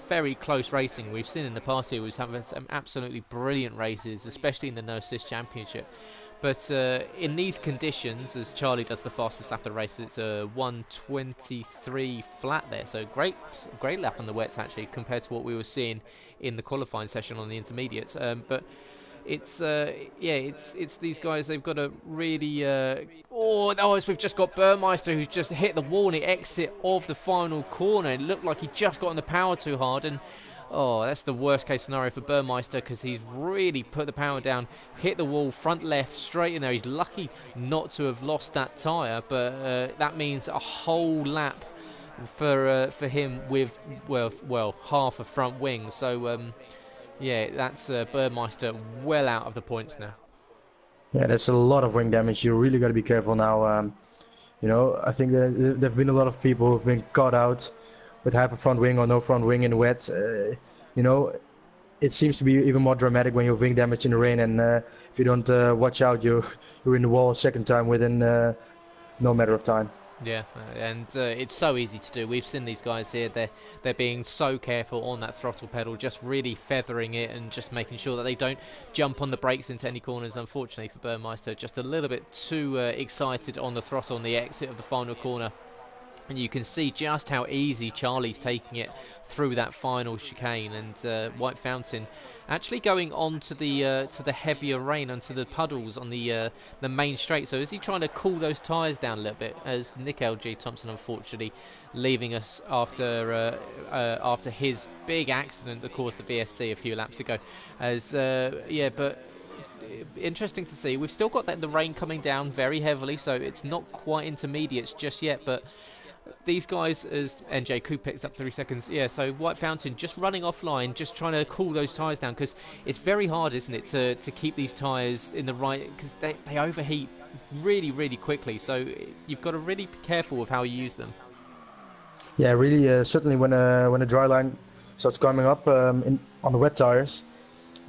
very close racing. We've seen in the past here, we've had some absolutely brilliant races, especially in the No Assist Championship. But in these conditions, as Charlie does the fastest lap of the race, it's a 1:23 flat there. So great lap on the wets actually, compared to what we were seeing in the qualifying session on the intermediates. But it's it's these guys. They've got to really. We've just got Burmeister, who's just hit the wall on the exit of the final corner. It looked like he just got on the power too hard, and that's the worst case scenario for Burmeister, because he's really put the power down, hit the wall front left straight in there. He's lucky not to have lost that tyre, but that means a whole lap for him with half a front wing. So that's Burmeister well out of the points now. Yeah, that's a lot of wing damage. You really got to be careful now. I think there've been a lot of people who've been caught out with half a front wing or no front wing in wet. It seems to be even more dramatic when you have wing damage in the rain, and if you don't watch out, you're in the wall a second time within no matter of time. Yeah, and it's so easy to do. We've seen these guys here, they're being so careful on that throttle pedal, just really feathering it and just making sure that they don't jump on the brakes into any corners. Unfortunately for Burmeister, just a little bit too excited on the throttle on the exit of the final corner. And you can see just how easy Charlie's taking it through that final chicane, and White Fountain actually going on to the heavier rain, onto the puddles on the main straight. So is he trying to cool those tyres down a little bit, as Nick L.G. Thompson unfortunately leaving us after his big accident that caused the VSC a few laps ago. But interesting to see. We've still got the rain coming down very heavily, so it's not quite intermediates just yet, but these guys, as NJ Coop picks up 3 seconds, so White Fountain just running offline, just trying to cool those tyres down, because it's very hard, isn't it, to keep these tyres in the right, because they overheat really, really quickly, so you've got to really be careful with how you use them. Yeah, really, certainly when a dry line starts coming up on the wet tyres,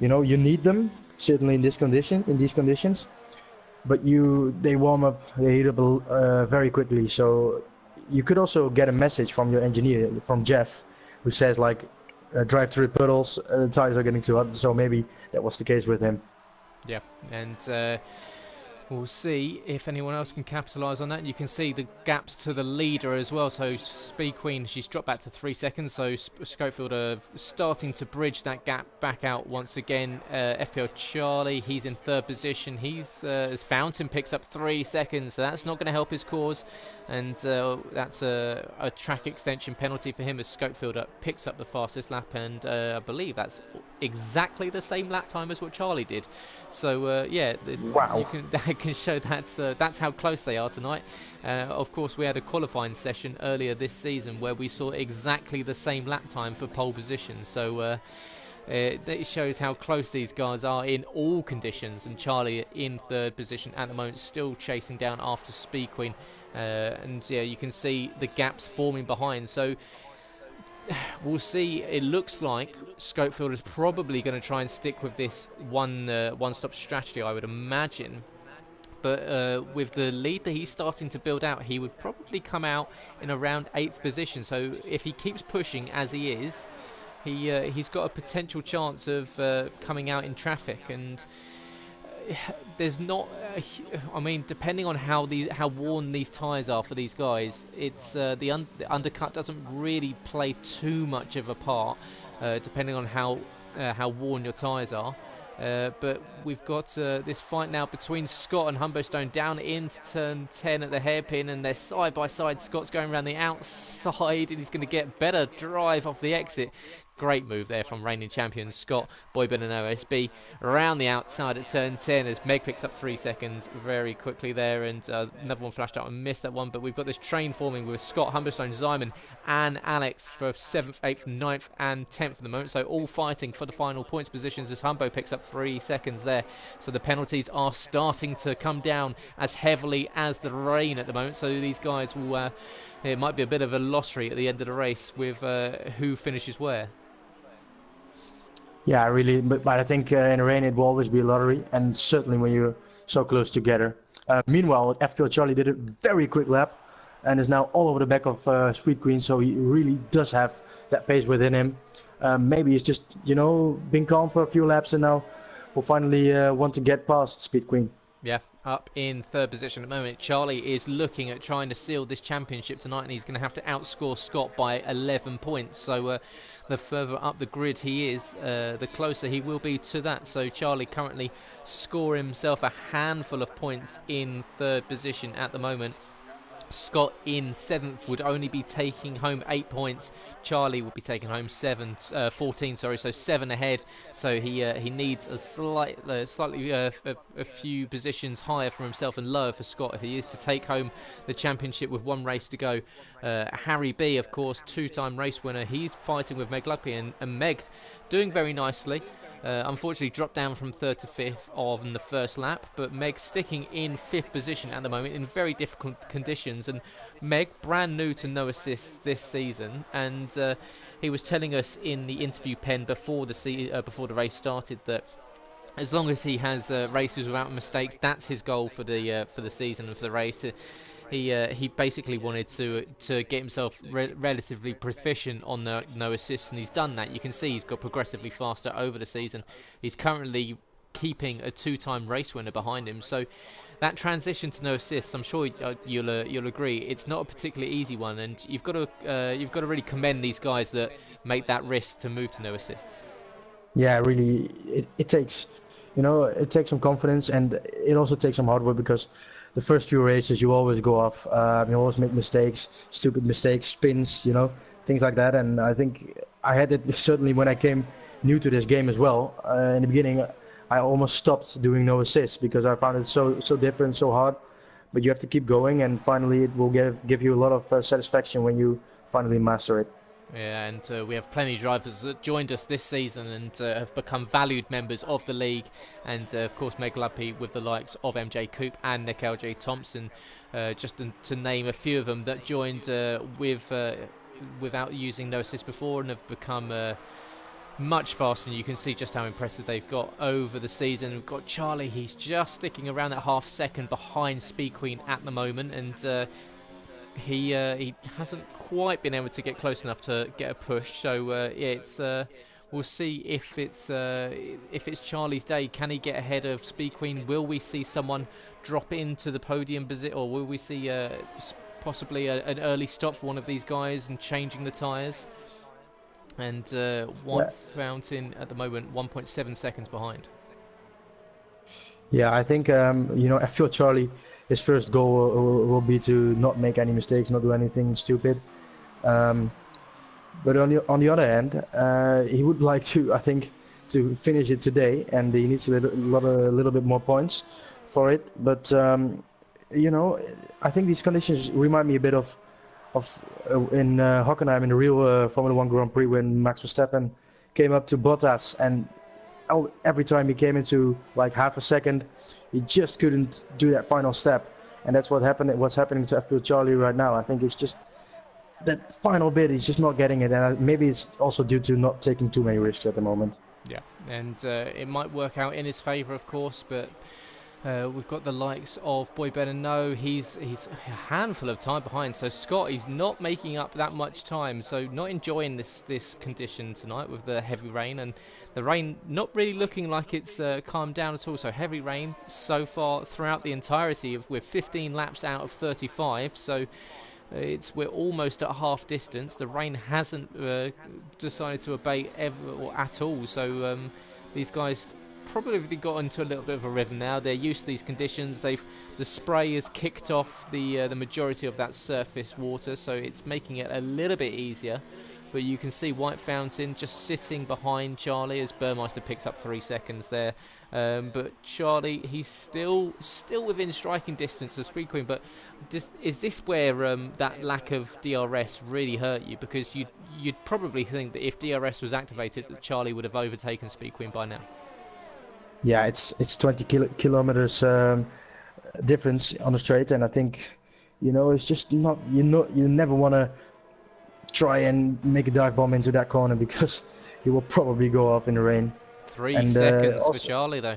you need them, certainly in these conditions, but they warm up, they heat up very quickly, so you could also get a message from your engineer, from Jeff, who says drive through puddles, the tires are getting too hot. So maybe that was the case with him. Yeah, and we'll see if anyone else can capitalise on that. You can see the gaps to the leader as well. So Speed Queen, she's dropped back to 3 seconds. So Schofield are starting to bridge that gap back out once again. FPL Charlie, he's in third position. As Fountain picks up 3 seconds. So that's not going to help his cause. And that's a track extension penalty for him, as Schofield picks up the fastest lap. And I believe that's exactly the same lap time as what Charlie did. So wow. That can show that's how close they are tonight. Of course, we had a qualifying session earlier this season where we saw exactly the same lap time for pole position. So it shows how close these guys are in all conditions. And Charlie in third position at the moment, still chasing down after Speed Queen. You can see the gaps forming behind. So we'll see. It looks like Schofield is probably going to try and stick with this one-stop strategy, I would imagine. But with the lead that he's starting to build out, he would probably come out in around 8th position. So if he keeps pushing as he is, he's got a potential chance of coming out in traffic. And there's not, depending on how worn these tyres are for these guys, it's the undercut doesn't really play too much of a part, depending on how worn your tyres are. But we've got this fight now between Scott and Humberstone down into turn 10 at the hairpin, and they're side by side. Scott's going around the outside, and he's going to get better drive off the exit. Great move there from reigning champions Scott, Boyben and OSB. Around the outside at turn 10 as Meg picks up 3 seconds very quickly there, and another one flashed out and missed that one. But we've got this train forming with Scott, Humberstone, Zyman and Alex for 7th, 8th, 9th and 10th at the moment. So all fighting for the final points positions as Humbo picks up 3 seconds there. So the penalties are starting to come down as heavily as the rain at the moment. So these guys will, it might be a bit of a lottery at the end of the race with who finishes where. Yeah, really, but I think in the rain it will always be a lottery, and certainly when you're so close together. Meanwhile, FPL Charlie did a very quick lap and is now all over the back of Sweet Queen, so he really does have that pace within him. Maybe he's just, you know, been calm for a few laps and now will finally want to get past Speed Queen. Yeah, up in 3rd position at the moment. Charlie is looking at trying to seal this championship tonight, and he's going to have to outscore Scott by 11 points. So the further up the grid he is, the closer he will be to that. So Charlie currently scoring himself a handful of points in 3rd position at the moment. Scott in 7th would only be taking home 8 points. Charlie would be taking home 14, sorry, so 7 ahead. So he needs a slightly a few positions higher for himself and lower for Scott if he is to take home the championship with 1 race to go. Harry B, of course, 2-time race winner. He's fighting with Meg Luckby, and Meg doing very nicely. Unfortunately dropped down from 3rd to 5th on the first lap, but Meg sticking in 5th position at the moment in very difficult conditions. And Meg, brand new to no assists this season, and he was telling us in the interview pen before the race started that as long as he has races without mistakes, that's his goal for the season and for the race. He basically wanted to get himself relatively proficient on the no assists, and he's done that. You can see he's got progressively faster over the season. He's currently keeping a 2-time race winner behind him. So that transition to no assists, I'm sure you'll agree, it's not a particularly easy one, and you've got to really commend these guys that make that risk to move to no assists. Yeah, really, it takes, you know, it takes some confidence, and it also takes some hard work, because the first few races you always go off, you always make mistakes, stupid mistakes, spins, you know, things like that. And I think I had it certainly when I came new to this game as well. In the beginning, I almost stopped doing no assists because I found it so different, so hard. But you have to keep going, and finally it will give you a lot of satisfaction when you finally master it. Yeah, and we have plenty of drivers that joined us this season and have become valued members of the league. And of course, Meg Luppy with the likes of MJ Coop and Nick LJ Thompson, just to name a few of them that joined without using no assist before and have become much faster. And you can see just how impressive they've got over the season. We've got Charlie, he's just sticking around that half second behind Speed Queen at the moment, and he hasn't quite been able to get close enough to get a push. So yeah, we'll see if it's Charlie's day. Can he get ahead of Speed Queen? Will we see someone drop into the podium position, or will we see possibly an early stop for one of these guys and changing the tyres? And Fountain at the moment 1.7 seconds behind. Yeah, I think you know, I feel Charlie, his first goal will be to not make any mistakes, not do anything stupid. But on the other hand, he would like to, I think, to finish it today, and he needs a little bit more points for it. But you know, I think these conditions remind me a bit of in Hockenheim in the real Formula 1 Grand Prix when Max Verstappen came up to Bottas, and every time he came into like half a second, he just couldn't do that final step. And that's what's happening to FPL Charlie right now. I think it's just that final bit, he's just not getting it, and maybe it's also due to not taking too many risks at the moment. Yeah, and it might work out in his favour, of course, but we've got the likes of Boy Better No. He's a handful of time behind. So Scott, he's not making up that much time. So not enjoying this condition tonight with the heavy rain, and the rain not really looking like it's calmed down at all. So heavy rain so far throughout the entirety of, we're 15 laps out of 35. So we're almost at half distance. The rain hasn't decided to abate ever or at all. So these guys probably got into a little bit of a rhythm now. They're used to these conditions. The spray has kicked off the majority of that surface water, so it's making it a little bit easier. but you can see White Fountain just sitting behind Charlie as Burmeister picks up 3 seconds there. But Charlie, he's still within striking distance of Speed Queen. But is this where that lack of DRS really hurt you? Because you'd probably think that if DRS was activated, that Charlie would have overtaken Speed Queen by now. Yeah, it's 20 kilometers difference on the straight, and I think, you know, it's just not, you never want to try and make a dive bomb into that corner, because he will probably go off in the rain. 3 seconds for Charlie though.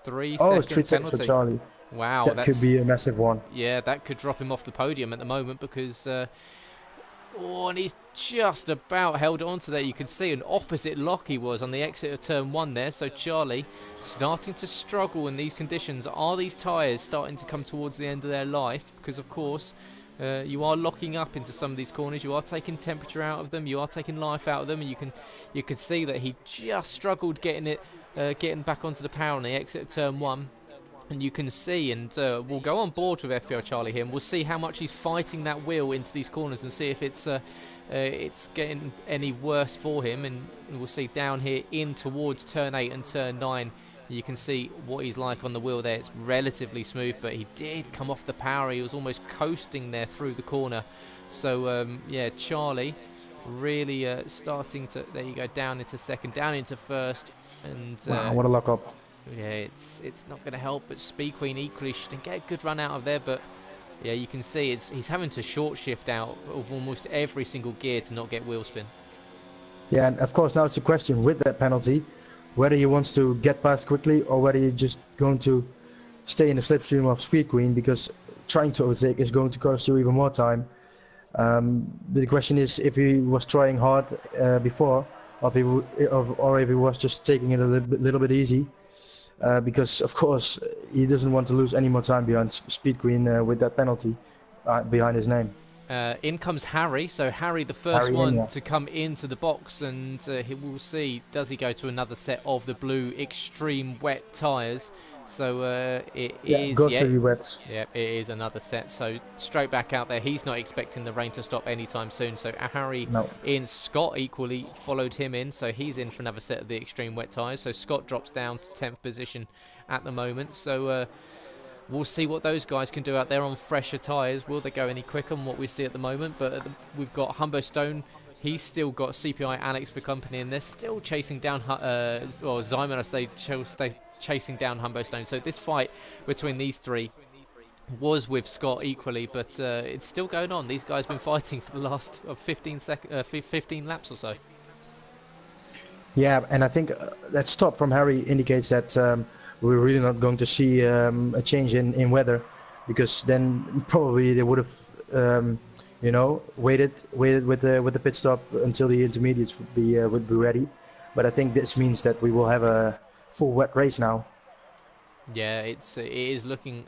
3 seconds 3 seconds for Charlie. Wow, that could be a massive one. Yeah, that could drop him off the podium at the moment, because and he's just about held on to there. You can see an opposite lock he was on the exit of turn 1 there. So Charlie starting to struggle in these conditions. Are these tyres starting to come towards the end of their life? Because of course you are locking up into some of these corners. You are taking temperature out of them. You are taking life out of them. And you can see that he just struggled getting back onto the power on the exit of turn 1. And you can see, and we'll go on board with FPL Charlie here, and we'll see how much he's fighting that wheel into these corners, and see if it's getting any worse for him. And we'll see down here in towards turn 8 and turn 9. You can see what he's like on the wheel there. It's relatively smooth, but he did come off the power. He was almost coasting there through the corner. So yeah, Charlie really starting to, there you go, down into second, down into first, and wow, what a lock up. Yeah, it's not going to help, but Speed Queen equally didn't get a good run out of there. But yeah, you can see he's having to short shift out of almost every single gear to not get wheel spin. Yeah, and of course now it's a question with that penalty, whether he wants to get past quickly or whether he's just going to stay in the slipstream of Speed Queen, because trying to overtake is going to cost you even more time. The question is if he was trying hard before, or if he was just taking it a little bit easy. Because of course he doesn't want to lose any more time behind Speed Queen with that penalty behind his name. In comes Harry, so Harry the first one to come into the box, and he will see, does he go to another set of the blue extreme wet tyres? So it is, goes to the wets. Yeah, it is another set, so straight back out there. He's not expecting the rain to stop anytime soon, so Harry in. Scott equally followed him in, so he's in for another set of the extreme wet tyres. So Scott drops down to 10th position at the moment, so we'll see what those guys can do out there on fresher tyres. Will they go any quicker than what we see at the moment? But we've got Humbo Stone. He's still got CPI Alex for company, and they're still chasing down, Zyman, I say, chasing down Humbo Stone. So this fight between these three was with Scott equally, but it's still going on. These guys have been fighting for the last 15 laps or so. Yeah, and I think that stop from Harry indicates that we're really not going to see a change in weather, because then probably they would have, you know, waited with the pit stop until the intermediates would be ready. But I think this means that we will have a full wet race now. Yeah, it is looking.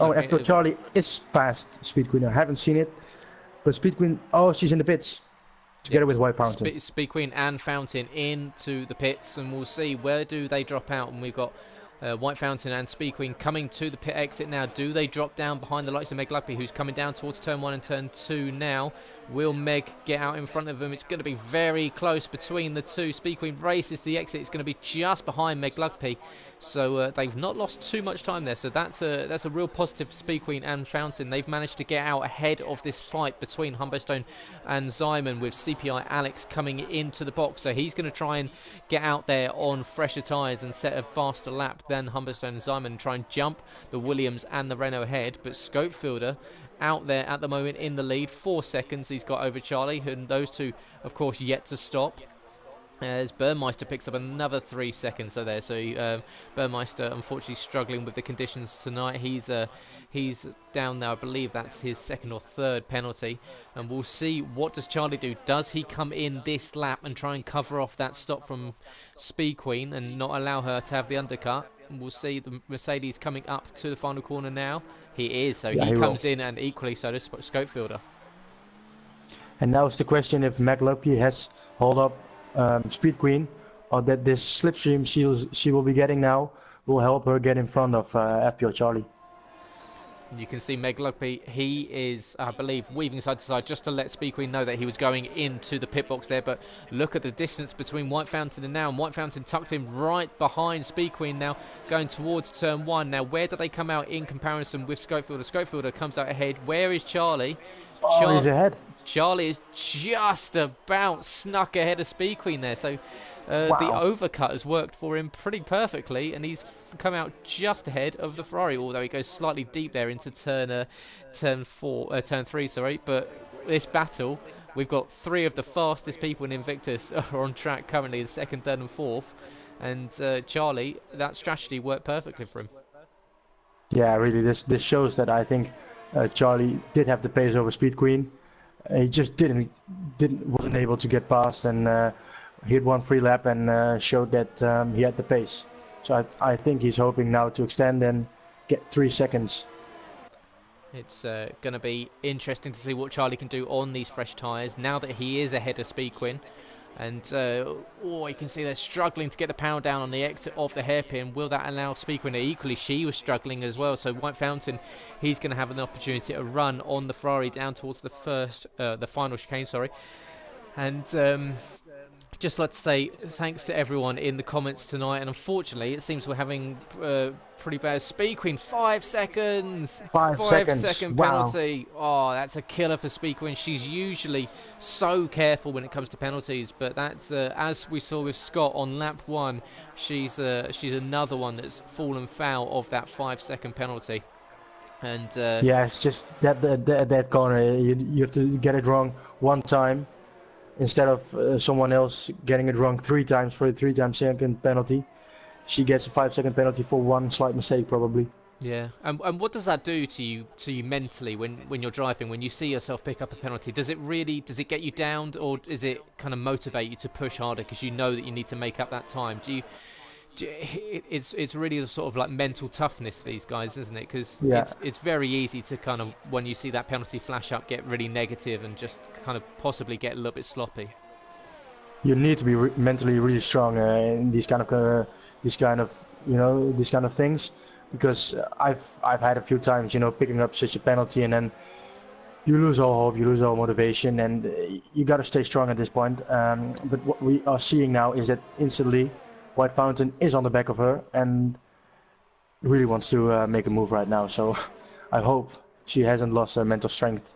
Oh, after Charlie is past Speed Queen. I haven't seen it, but Speed Queen. Oh, she's in the pits. Together with White Fountain. Speed Queen and Fountain into the pits, and we'll see where do they drop out. And we've got White Fountain and Speed Queen coming to the pit exit now. Do they drop down behind the likes of Meg Lugby, who's coming down towards turn 1 and turn 2 now? Will Meg get out in front of them? It's going to be very close between the two. Speed Queen races the exit. It's going to be just behind Meg Lugby. So they've not lost too much time there. So that's a real positive for Speed Queen and Fountain. They've managed to get out ahead of this fight between Humberstone and Zyman, with CPI Alex coming into the box. So he's going to try and get out there on fresher tyres and set a faster lap than Humberstone and Zyman, and try and jump the Williams and the Renault ahead. But Scopefielder out there at the moment in the lead, 4 seconds he's got over Charlie, and those two of course yet to stop. As Burmeister picks up another 3 seconds there. So Burmeister unfortunately struggling with the conditions tonight. He's down there. I believe that's his second or third penalty, and we'll see what does Charlie do. Does he come in this lap and try and cover off that stop from Speed Queen and not allow her to have the undercut? And we'll see the Mercedes coming up to the final corner now. He is, so yeah, he comes in, and equally so does Scopefielder. And now it's the question if McLucky has hold up Speed Queen, or that this slipstream she will be getting now will help her get in front of FPL Charlie. You can see Meg Lugby, he is, I believe, weaving side to side just to let Speed Queen know that he was going into the pit box there. But look at the distance between White Fountain and now. And White Fountain tucked in right behind Speed Queen now, going towards turn 1. Now, where do they come out in comparison with Scopefielder? Scopefielder comes out ahead. Where is Charlie? Oh, he's ahead. Charlie is just about snuck ahead of Speed Queen there. So the overcut has worked for him pretty perfectly, and he's come out just ahead of the Ferrari, although he goes slightly deep there into turn 3, sorry. But this battle, we've got 3 of the fastest people in Invictus are on track currently in 2nd, 3rd and 4th, and Charlie, that strategy worked perfectly for him. Yeah, really, this shows that I think Charlie did have the pace over Speed Queen. He just wasn't able to get past, and he had one free lap and showed that he had the pace. So I think he's hoping now to extend and get 3 seconds. It's going to be interesting to see what Charlie can do on these fresh tyres now that he is ahead of Speed Queen. And you can see they're struggling to get the power down on the exit of the hairpin. Will that allow Speed Queen? Equally, she was struggling as well. So White Fountain, he's going to have an opportunity to run on the Ferrari down towards the final chicane, sorry. And just like to say thanks to everyone in the comments tonight, and unfortunately it seems we're having pretty bad. Speed Queen, 5 seconds. 5 seconds. 5-second penalty. Oh, that's a killer for Speed Queen. She's usually so careful when it comes to penalties, but that's as we saw with Scott on lap 1, she's another one that's fallen foul of that 5-second penalty. And yeah, it's just that corner, you have to get it wrong one time instead of someone else getting it wrong 3 times for a 3-second penalty. She gets a 5-second penalty for one slight mistake, probably. Yeah, and what does that do to you mentally when you're driving, when you see yourself pick up a penalty? Does it get you down, or does it kind of motivate you to push harder because you know that you need to make up that time? It's really a sort of like mental toughness for these guys, isn't it? Because it's very easy to kind of, when you see that penalty flash up, get really negative and just kind of possibly get a little bit sloppy. You need to be mentally really strong in these kind of things, because I've had a few times, picking up such a penalty, and then you lose all hope, you lose all motivation, and you got to stay strong at this point. But what we are seeing now is that instantly White Fountain is on the back of her and really wants to make a move right now. So I hope she hasn't lost her mental strength.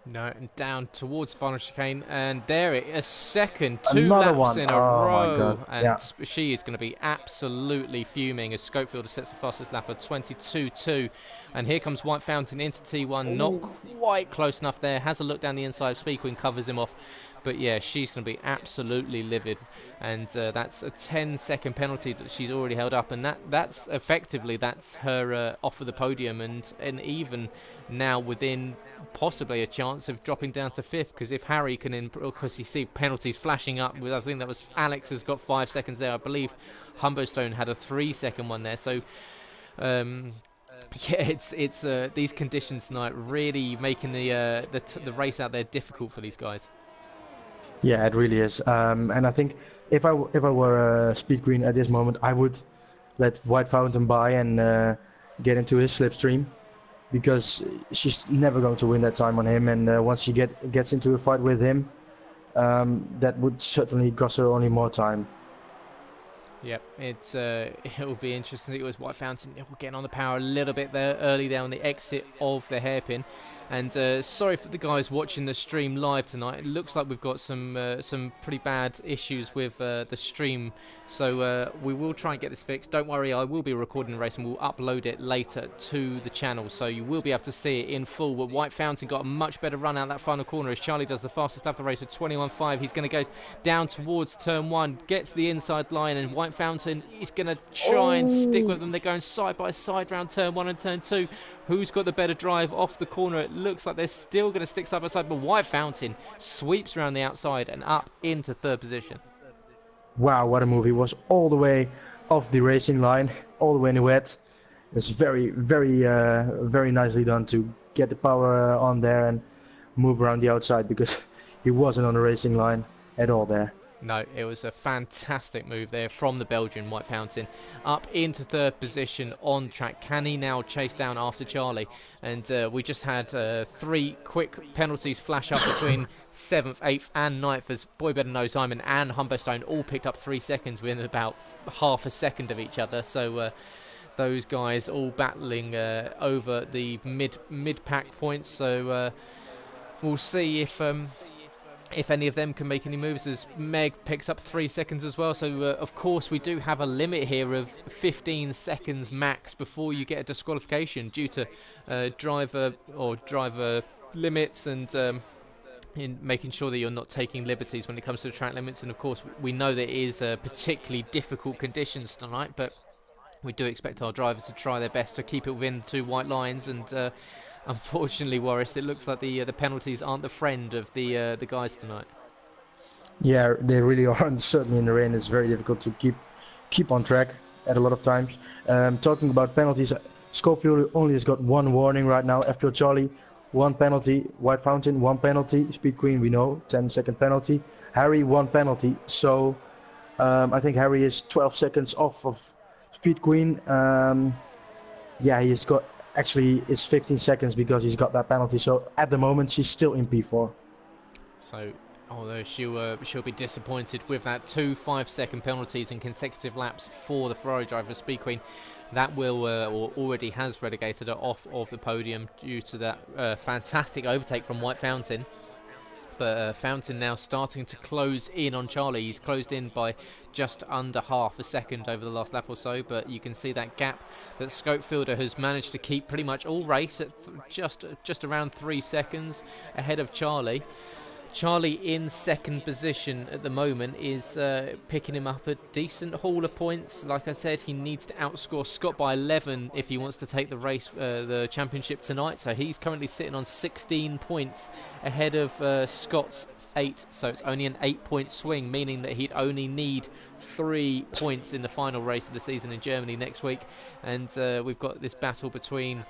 No, and down towards the final chicane, and there it is, second, 2 Another laps one. in a Oh row, my God. and she is going to be absolutely fuming as Scopefielder sets the fastest lap of 22.2, and here comes White Fountain into T1, not quite close enough there, has a look down the inside, Speed Queen covers him off. But yeah, she's going to be absolutely livid, and that's a 10-second penalty that she's already held up, and that's effectively her off of the podium, and even now within possibly a chance of dropping down to 5th, because if Harry can, because you see penalties flashing up, I think that was Alex has got 5 seconds there. I believe Humberstone had a 3-second one there. So yeah, it's these conditions tonight really making the race out there difficult for these guys. Yeah, it really is. And I think if I were Speed Queen at this moment, I would let White Fountain by and get into his slipstream, because she's never going to win that time on him. And once she gets into a fight with him, that would certainly cost her only more time. Yep, it will be interesting. It was White Fountain getting on the power a little bit there early there on the exit of the hairpin. And sorry for the guys watching the stream live tonight. It looks like we've got some pretty bad issues with the stream, so we will try and get this fixed. Don't worry, I will be recording the race and we'll upload it later to the channel, so you will be able to see it in full. But White Fountain got a much better run out that final corner as Charlie does the fastest lap of the race at 21.5. He's going to go down towards turn 1, gets the inside line, and White Fountain is going to try and stick with them. They're going side by side around turn 1 and turn 2. Who's got the better drive off the corner? It looks like they're still going to stick side by side, but White Fountain sweeps around the outside and up into 3rd position. Wow, what a move. He was all the way off the racing line, all the way in the wet. It's very, very, very nicely done to get the power on there and move around the outside, because he wasn't on the racing line at all there. No, it was a fantastic move there from the Belgian White Fountain up into third position on track. Can he now chase down after Charlie? And we just had 3 quick penalties flash up between 7th, 8th and 9th as Boy Better Know Simon and Humberstone all picked up 3 seconds within about half a second of each other. So those guys all battling over the mid-pack points. So we'll see if any of them can make any moves, as Meg picks up 3 seconds as well. So of course we do have a limit here of 15 seconds max before you get a disqualification due to driver limits and in making sure that you're not taking liberties when it comes to the track limits. And of course we know that it is particularly difficult conditions tonight, but we do expect our drivers to try their best to keep it within the 2 white lines. And unfortunately, Warris, it looks like the penalties aren't the friend of the guys tonight. Yeah, they really aren't. Certainly in the rain, it's very difficult to keep on track at a lot of times. Talking about penalties, Schofield only has got 1 warning right now. FPL Charlie, 1 penalty. White Fountain, 1 penalty. Speed Queen, we know, 10-second penalty. Harry, 1 penalty. So I think Harry is 12 seconds off of Speed Queen. Yeah, he's got. Actually, it's 15 seconds because he's got that penalty. So at the moment, she's still in P4. So, although she'll be disappointed with that 2 5-second penalties in consecutive laps for the Ferrari driver, Speed Queen, that will or already has relegated her off of the podium due to that fantastic overtake from White Fountain. But Fountain now starting to close in on Charlie. He's closed in by just under half a second over the last lap or so, but you can see that gap that Scopefielder has managed to keep pretty much all race at just around 3 seconds ahead of Charlie. Charlie in second position at the moment is picking him up a decent haul of points. Like I said, he needs to outscore Scott by 11 if he wants to take the race, the championship tonight. So he's currently sitting on 16 points ahead of Scott's 8. So it's only an 8-point swing, meaning that he'd only need 3 points in the final race of the season in Germany next week. And we've got this battle between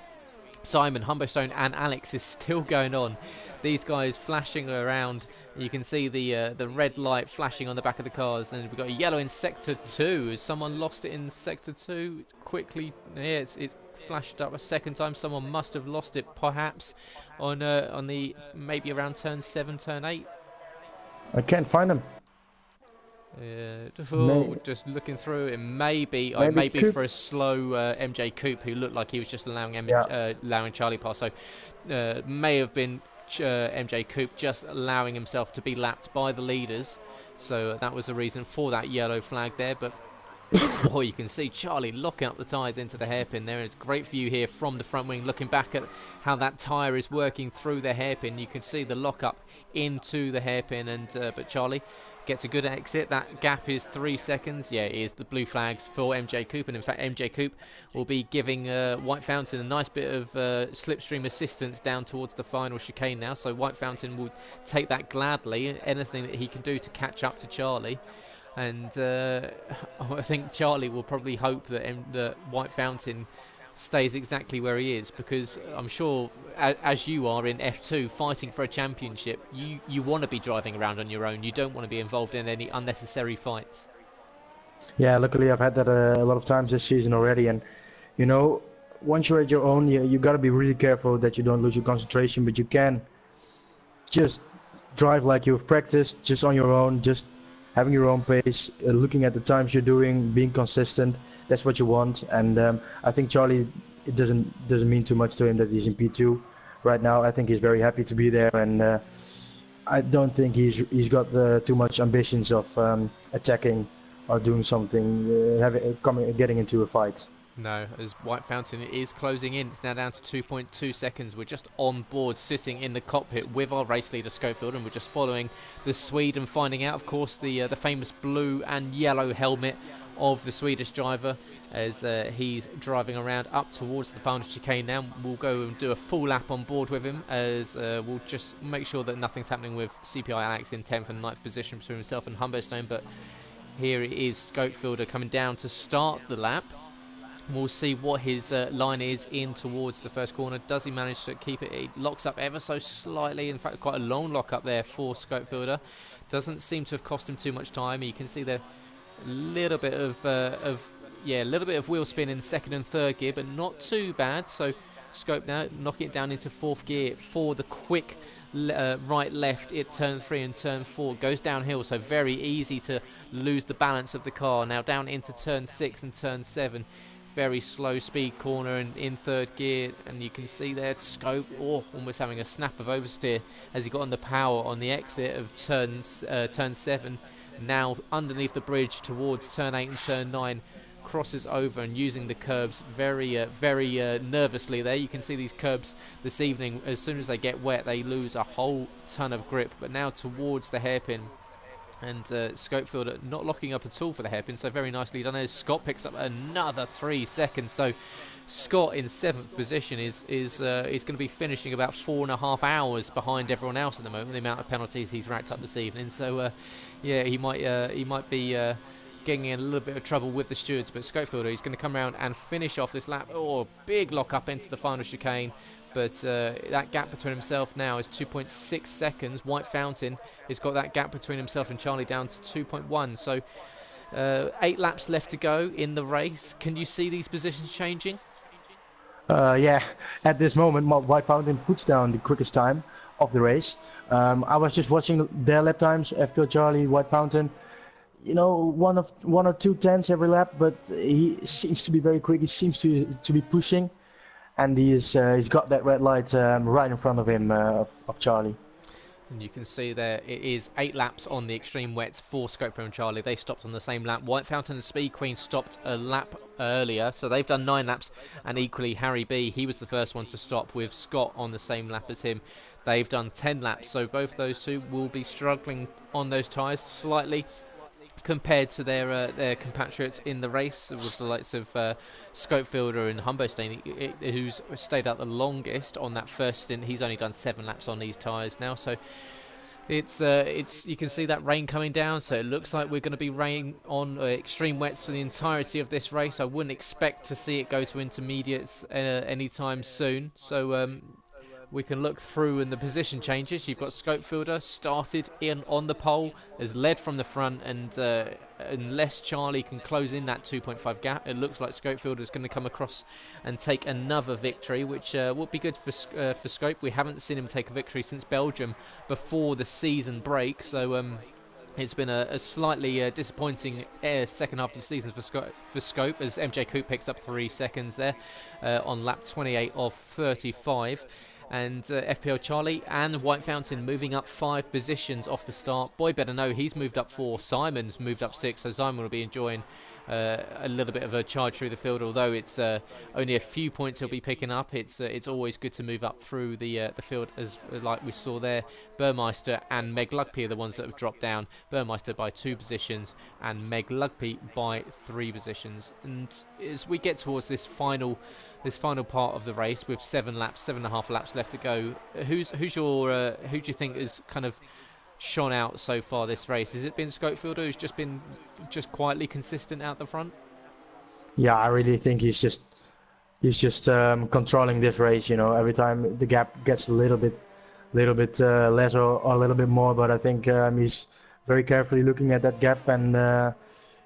Simon, Humberstone and Alex is still going on. These guys flashing around. You can see the red light flashing on the back of the cars, and we've got yellow in sector 2. Has someone lost it in sector 2? Quickly, yeah, it's flashed up a second time. Someone must have lost it, perhaps on the maybe around turn 7, turn 8. I can't find him. Just looking through, it may be for a slow MJ Coupe, who looked like he was just allowing Charlie pass. So may have been MJ Coupe just allowing himself to be lapped by the leaders. So that was the reason for that yellow flag there. But you can see Charlie locking up the tyres into the hairpin there, and it's a great view here from the front wing, looking back at how that tyre is working through the hairpin. You can see the lock up into the hairpin, and but Charlie gets a good exit. That gap is 3 seconds. Yeah, it is the blue flags for MJ Coupe, and in fact MJ Coupe will be giving White Fountain a nice bit of slipstream assistance down towards the final chicane now. So White Fountain will take that gladly, anything that he can do to catch up to Charlie. And I think Charlie will probably hope that White Fountain stays exactly where he is, because I'm sure as you are in F2 fighting for a championship, you want to be driving around on your own. You don't want to be involved in any unnecessary fights. Yeah, luckily I've had that a lot of times this season already, and you know, once you're at your own, you got to be really careful that you don't lose your concentration, but you can just drive like you've practiced, just on your own, just having your own pace, looking at the times you're doing, being consistent. That's what you want. And I think Charlie, it doesn't mean too much to him that he's in P2 right now. I think he's very happy to be there, and I don't think he's got too much ambitions of attacking or doing something, getting into a fight. No, as White Fountain is closing in. It's now down to 2.2 seconds. We're just on board, sitting in the cockpit with our race leader Schofield, and we're just following the Swede and finding out, of course, the famous blue and yellow helmet of the Swedish driver as he's driving around up towards the final chicane now. We'll go and do a full lap on board with him, as we'll just make sure that nothing's happening with CPI Alex in 10th and 9th position between himself and Humberstone. But here it is, Scopefielder coming down to start the lap. We'll see what his line is in towards the first corner. Does he manage to keep it? He locks up ever so slightly. In fact, quite a long lock up there for Scopefielder. Doesn't seem to have cost him too much time. You can see there a little bit of a little bit of wheel spin in second and third gear, but not too bad. So Scope now knocking it down into fourth gear for the quick right left at turn 3 and turn 4. Goes downhill, so very easy to lose the balance of the car. Now down into turn 6 and turn 7. Very slow speed corner and in third gear, and you can see there Scope almost having a snap of oversteer as he got on the power on the exit of turn 7. Now underneath the bridge towards turn 8 and turn 9, crosses over and using the curbs very nervously there. You can see these curbs this evening, as soon as they get wet they lose a whole ton of grip, but now towards the hairpin, and Scopefield not locking up at all for the hairpin, so very nicely done as Scott picks up another 3 seconds. So Scott in 7th position is going to be finishing about 4.5 hours behind everyone else at the moment, the amount of penalties he's racked up this evening. So yeah, he might be getting in a little bit of trouble with the stewards, but Scopefield, he's going to come around and finish off this lap. Big lock up into the final chicane, but that gap between himself now is 2.6 seconds. White Fountain has got that gap between himself and Charlie down to 2.1. So 8 laps left to go in the race. Can you see these positions changing? Yeah, at this moment White Fountain puts down the quickest time of the race. I was just watching their lap times, FPL Charlie, White Fountain. You know, one or two tenths every lap, but he seems to be very quick. He seems to be pushing, and he's got that red light right in front of him of Charlie. And you can see there it is 8 laps on the extreme wets for Scopefield and Charlie. They stopped on the same lap. White Fountain and Speed Queen stopped a lap earlier, so they've done 9 laps. And equally Harry B, he was the first one to stop with Scott on the same lap as him. They've done 10 laps, so both those two will be struggling on those tyres slightly compared to their compatriots in the race, with the likes of Scopefielder and Humberstein, who's stayed out the longest on that first stint. He's only done 7 laps on these tyres now, so it's you can see that rain coming down, so it looks like we're going to be rain on extreme wets for the entirety of this race. I wouldn't expect to see it go to intermediates anytime soon, so we can look through in the position changes. You've got Scopefielder started in on the pole, has led from the front, and unless Charlie can close in that 2.5 gap, it looks like Scopefielder is going to come across and take another victory, which would be good for Scope. We haven't seen him take a victory since Belgium before the season break, so it's been a slightly disappointing second half of the season for Scope, as MJ Coupe picks up 3 seconds there on lap 28 of 35. And FPL Charlie and White Fountain moving up 5 positions off the start. Boy better know, he's moved up 4. Simon's moved up 6, so Simon will be enjoying a little bit of a charge through the field. Although it's only a few points he'll be picking up, it's always good to move up through the field, as like we saw there. Burmeister and Meg Lugby are the ones that have dropped down. Burmeister by 2 positions and Meg Lugby by 3 positions. And as we get towards this final part of the race with 7.5 laps left to go, who do you think has kind of shone out so far this race? Has it been Scopefielder, who's just been quietly consistent out the front? Yeah, I really think he's just controlling this race. You know, every time the gap gets a little bit less or a little bit more, but I think he's very carefully looking at that gap, and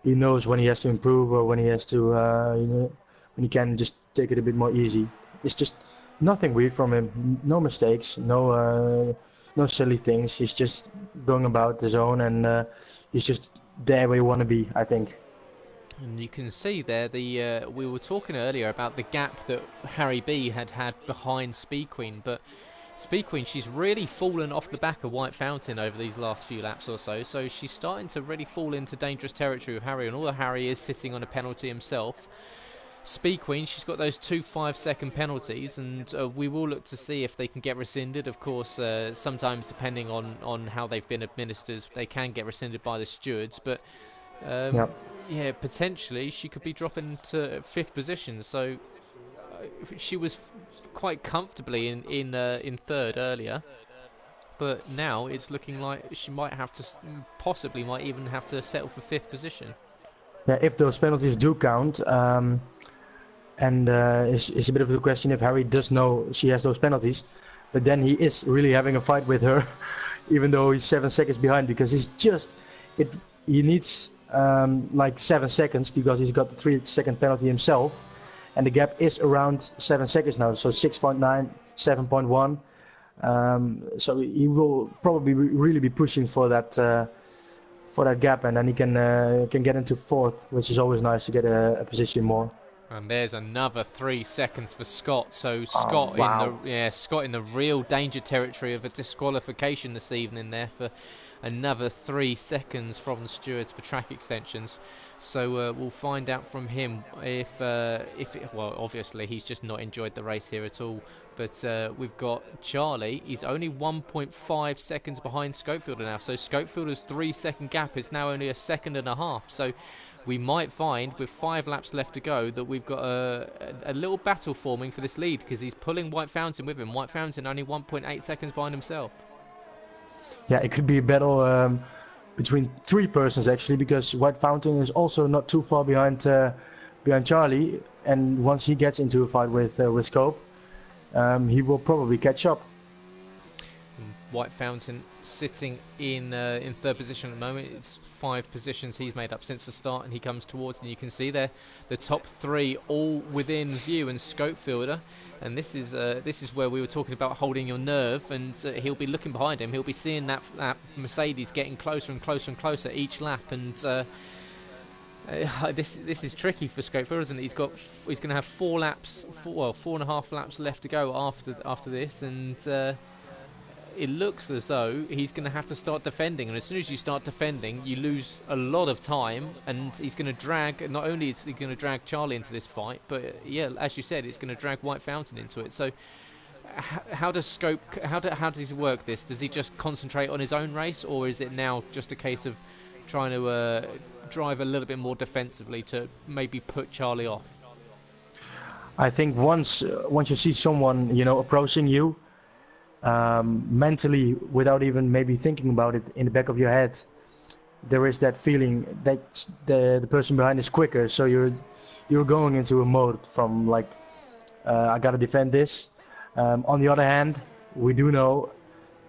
he knows when he has to improve or when he has to when he can just take it a bit more easy. It's just nothing weird from him, no mistakes, no silly things. He's just going about the zone, and he's just there where you want to be, I think. And you can see there we were talking earlier about the gap that Harry B had behind Speed Queen, but Speed Queen, she's really fallen off the back of White Fountain over these last few laps or so, so she's starting to really fall into dangerous territory with Harry, and although Harry is sitting on a penalty himself, Speed Queen, she's got those 2 5-second penalties, and we will look to see if they can get rescinded. Of course, sometimes depending on how they've been administered, they can get rescinded by the stewards, but yeah, potentially she could be dropping to 5th position. So she was quite comfortably in 3rd earlier, but now it's looking like she might have to, possibly might even have to settle for 5th position. Yeah, if those penalties do count. And it's a bit of a question if Harry does know she has those penalties, but then he is really having a fight with her. even though he's 7 seconds behind, because he needs like 7 seconds because he's got the 3-second penalty himself, and the gap is around 7 seconds now, so 6.9, 7.1. So he will probably really be pushing for that gap, and then he can get into fourth, which is always nice to get a position more. And there's another 3 seconds for Scott. So Scott Scott in the real danger territory of a disqualification this evening there for another 3 seconds from the stewards for track extensions. So we'll find out from him if well, obviously he's just not enjoyed the race here at all. But we've got Charlie. He's only 1.5 seconds behind Scopefielder now. So Scopefielder's 3-second gap is now only 1.5 seconds. So we might find, with 5 laps left to go, that we've got a little battle forming for this lead, because he's pulling White Fountain with him. White Fountain only 1.8 seconds behind himself. Yeah, it could be a battle between 3 persons actually, because White Fountain is also not too far behind Charlie, and once he gets into a fight with Scope, he will probably catch up. White Fountain sitting in 3rd position at the moment. It's 5 positions he's made up since the start, and he comes towards, and you can see there the top 3 all within view, and Scopefielder, and this is where we were talking about holding your nerve, and he'll be looking behind him. He'll be seeing that Mercedes getting closer and closer and closer each lap, and this is tricky for Scopefielder, isn't it? He's going to have 4.5 laps left to go after this, and it looks as though he's going to have to start defending, and as soon as you start defending, you lose a lot of time, and he's going to drag. Not only is he going to drag Charlie into this fight, but yeah, as you said, it's going to drag White Fountain into it. So, how does how does he work this? Does he just concentrate on his own race, or is it now just a case of trying to drive a little bit more defensively to maybe put Charlie off? I think once you see someone approaching you, mentally, without even maybe thinking about it in the back of your head, there is that feeling that the person behind is quicker, so you're going into a mode from like, I gotta defend this. On the other hand, we do know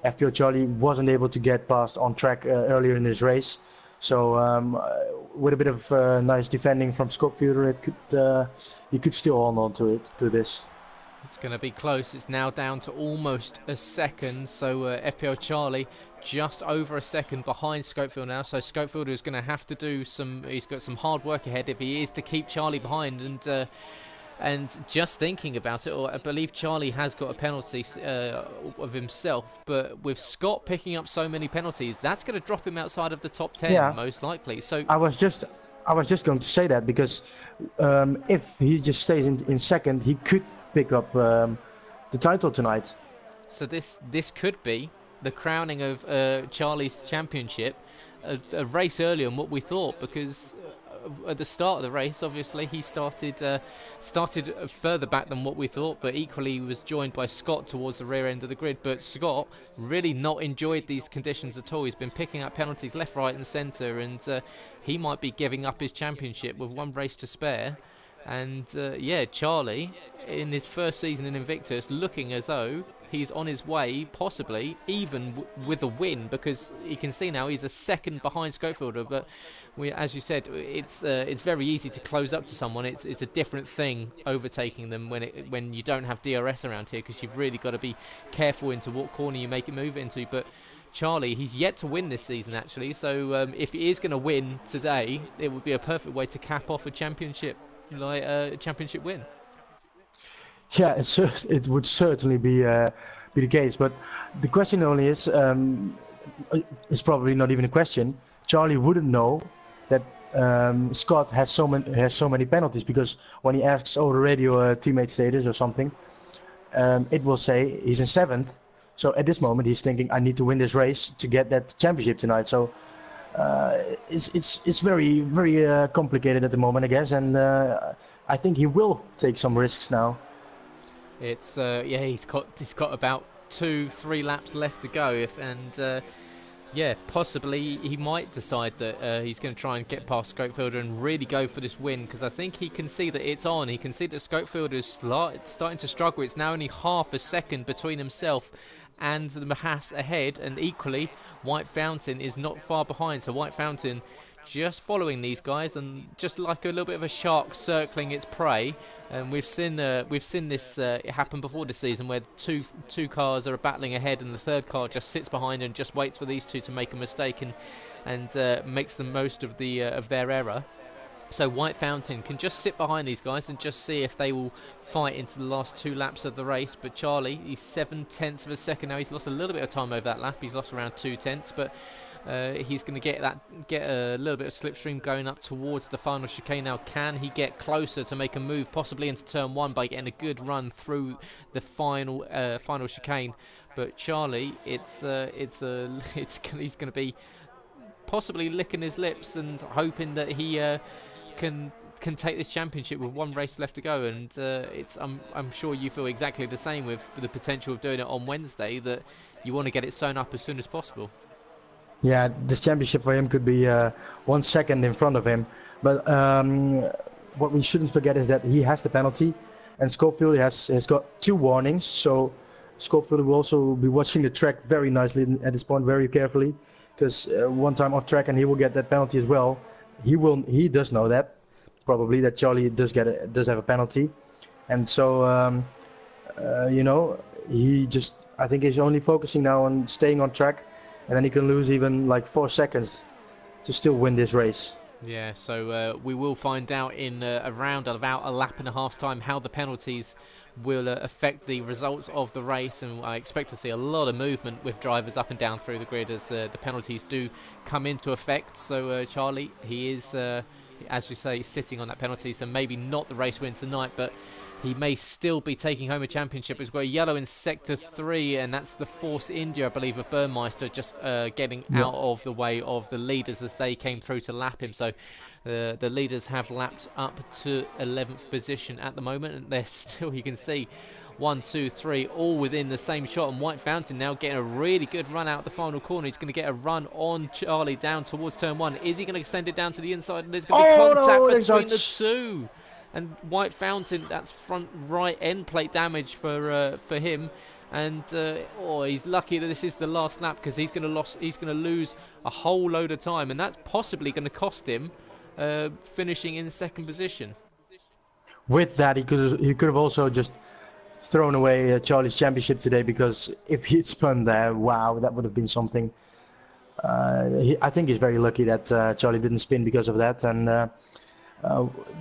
FPO Charlie wasn't able to get past on track earlier in this race, so with a bit of nice defending from Scopefielder, he could still hold on to this. It's going to be close. It's now down to almost 1 second. So FPL Charlie just over 1 second behind Scopefielder now. So Scopefielder is going to have to do he's got some hard work ahead if he is to keep Charlie behind. And just thinking about it, I believe Charlie has got a penalty of himself. But with Scott picking up so many penalties, that's going to drop him outside of the top 10 most likely. So I was just going to say that, because if he just stays in second, he could pick up the title tonight. So this could be the crowning of Charlie's championship, a race earlier than what we thought, because at the start of the race, obviously he started further back than what we thought, but equally he was joined by Scott towards the rear end of the grid. But Scott really not enjoyed these conditions at all. He's been picking up penalties left, right and centre, and he might be giving up his championship with 1 race to spare. And Charlie, in his first season in Invictus, looking as though he's on his way, possibly even with a win, because you can see now he's 1 second behind Scopefielder. But as you said, it's very easy to close up to someone. It's a different thing overtaking them when you don't have DRS around here, because you've really got to be careful into what corner you make it move into. But Charlie, he's yet to win this season actually, so if he is going to win today, it would be a perfect way to cap off a championship. Like a championship win. Yeah, it would certainly be the case. But the question only is, it's probably not even a question. Charlie wouldn't know that Scott has so many penalties, because when he asks over the radio teammate status or something, it will say he's in 7th. So at this moment he's thinking, I need to win this race to get that championship tonight. So it's very, very complicated at the moment, I guess, and I think he will take some risks now. It's he's got about 2-3 laps left to go, possibly he might decide that he's going to try and get past Scopefielder and really go for this win, because I think he can see that it's on. He can see that Scopefielder is starting to struggle. It's now only 0.5 second between himself and the Haas ahead, and equally White Fountain is not far behind. So White Fountain just following these guys, and just like a little bit of a shark circling its prey. And we've seen this happen before this season, where two cars are battling ahead, and the third car just sits behind and just waits for these two to make a mistake and makes the most of their error. So White Fountain can just sit behind these guys and just see if they will fight into the last 2 laps of the race. But Charlie, he's 7/10 of a second now. He's lost a little bit of time over that lap. He's lost around 2/10, but he's going to get a little bit of slipstream going up towards the final chicane now. Can he get closer to make a move, possibly into turn 1, by getting a good run through the final chicane? But Charlie, he's going to be possibly licking his lips and hoping that he can take this championship with 1 race left to go. And I'm sure you feel exactly the same with the potential of doing it on Wednesday, that you want to get it sewn up as soon as possible. Yeah, this championship for him could be 1 second in front of him. But what we shouldn't forget is that he has the penalty, and Schofield has got 2 warnings. So Schofield will also be watching the track very nicely at this point, very carefully, because one time off track and he will get that penalty as well. He does know that, probably, that Charlie does have a penalty, and so I think he's only focusing now on staying on track, and then he can lose even like 4 seconds to still win this race. Yeah, so we will find out in around about a lap and a half's time how the penalties will affect the results of the race, and I expect to see a lot of movement with drivers up and down through the grid as the penalties do come into effect. So Charlie, he is, as you say, sitting on that penalty, so maybe not the race win tonight, but he may still be taking home a championship. We've got a yellow in Sector 3, and that's the Force India, I believe, of Burmeister, just getting out of the way of the leaders as they came through to lap him. So the leaders have lapped up to 11th position at the moment, and they're still, you can see, 1, 2, 3, all within the same shot. And White Fountain now getting a really good run out the final corner. He's going to get a run on Charlie down towards turn 1. Is he going to extend it down to the inside? And there's going to be contact between the two. And White Fountain, that's front right end plate damage for him. And he's lucky that this is the last lap, because he's going to lose a whole load of time, and that's possibly going to cost him finishing in 2nd position. With that, he could have also just thrown away Charlie's championship today, because if he'd spun there, wow, that would have been something. I think he's very lucky that Charlie didn't spin because of that, and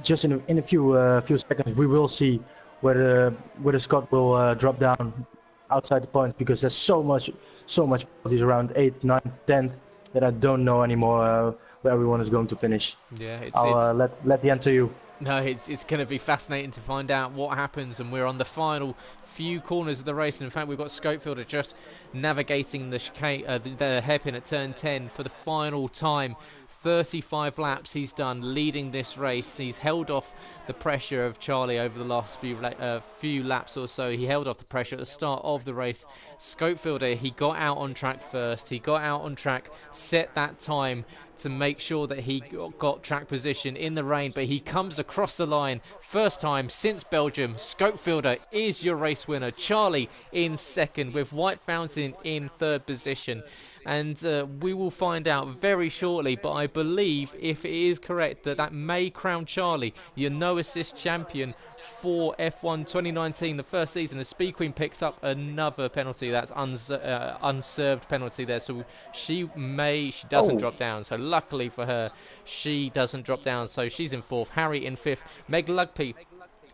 just in a few seconds we will see whether Scott will drop down outside the points, because there's so much penalties around 8th, 9th, 10th that I don't know anymore where everyone is going to finish. Yeah, I'll let the end to you. No, it's going to be fascinating to find out what happens, and we're on the final few corners of the race. And in fact, we've got Schofield just navigating the chicane, the hairpin at turn 10 for the final time. 35 laps he's done leading this race. He's held off the pressure of Charlie over the last few laps or so. He held off the pressure at the start of the race. Schofield, he got out on track first. He got out on track, set that time to make sure that he got track position in the rain, but he comes across the line first time since Belgium. Schofielder is your race winner. Charlie in 2nd, with White Fountain in 3rd position. And we will find out very shortly, but I believe, if it is correct, that may crown Charlie your no assist champion for F1 2019, the first season, as Speed Queen picks up another penalty. That's unserved penalty there, so she doesn't drop down. So luckily for her, she doesn't drop down, so she's in 4th. Harry in 5th. Meg Lugby,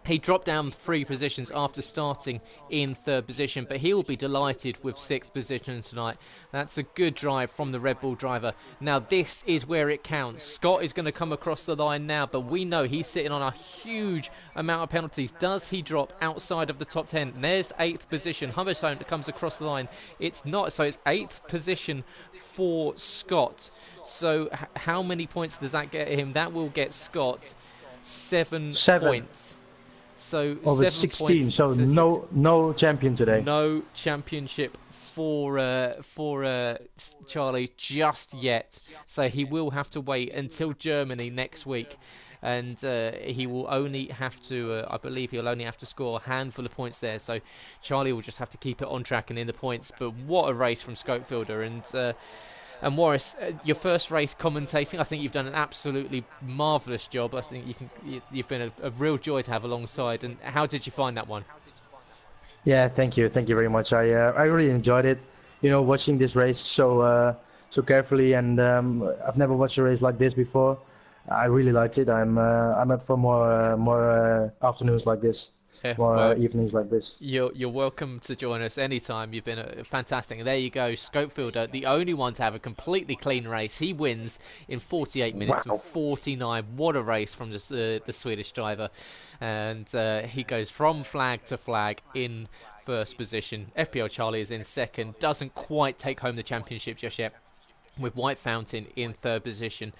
he dropped down 3 positions after starting in 3rd position, but he'll be delighted with 6th position tonight. That's a good drive from the Red Bull driver. Now this is where it counts. Scott is going to come across the line now, but we know he's sitting on a huge amount of penalties. Does he drop outside of the top 10? And there's 8th position. Humberstone comes across the line. It's not, so it's 8th position for Scott. So how many points does that get him? That will get Scott 7 points. So over 16, so no champion today. No championship for Charlie just yet. So he will have to wait until Germany next week. and he will only have to, I believe he'll only have to score a handful of points there. So Charlie will just have to keep it on track and in the points. But what a race from Scopefielder, and Morris, your first race commentating, I think you've done an absolutely marvellous job. I think you've been a real joy to have alongside. And how did you find that one? Yeah, thank you very much. I really enjoyed it. You know, watching this race so carefully, and I've never watched a race like this before. I really liked it. I'm up for more afternoons like this, Yeah, more well, evenings like this. you're welcome to join us anytime. You've been fantastic. And there you go, Scopefielder, the only one to have a completely clean race. He wins in 48 minutes with Wow. 49. What a race from the Swedish driver. And he goes from flag to flag in first position. FPL Charlie is in second. Doesn't quite take home the championship just yet, with White Fountain in third position.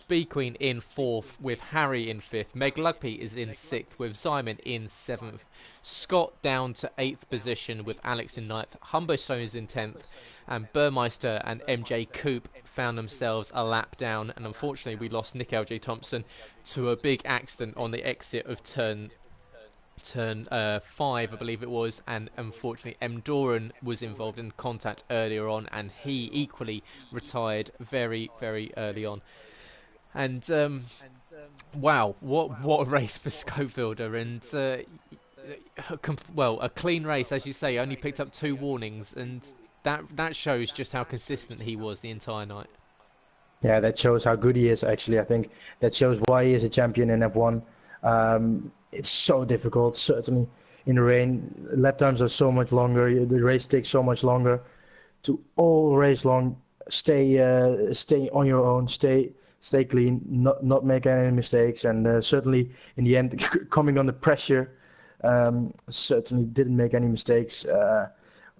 B Queen in fourth, with Harry in fifth. Meg Lugby is in sixth, with Simon in seventh. Scott down to eighth position, with Alex in ninth. Humberstone is in 10th, and Burmeister and MJ Coop found themselves a lap down. And unfortunately, we lost Nick LJ Thompson to a big accident on the exit of turn 5, I believe it was, and unfortunately M. Doran was involved in contact earlier on, and he equally retired very, very early on. And wow, what a race for Scopefielder, and well, a clean race, as you say. Only picked up 2 warnings, and that shows just how consistent he was the entire night. Yeah, that shows how good he is, actually. I think that shows why he is a champion in F1. It's so difficult, certainly in the rain. Lap times are so much longer. The race takes so much longer. To all race long, stay on your own, stay clean, not make any mistakes, and certainly in the end, coming under pressure, certainly didn't make any mistakes.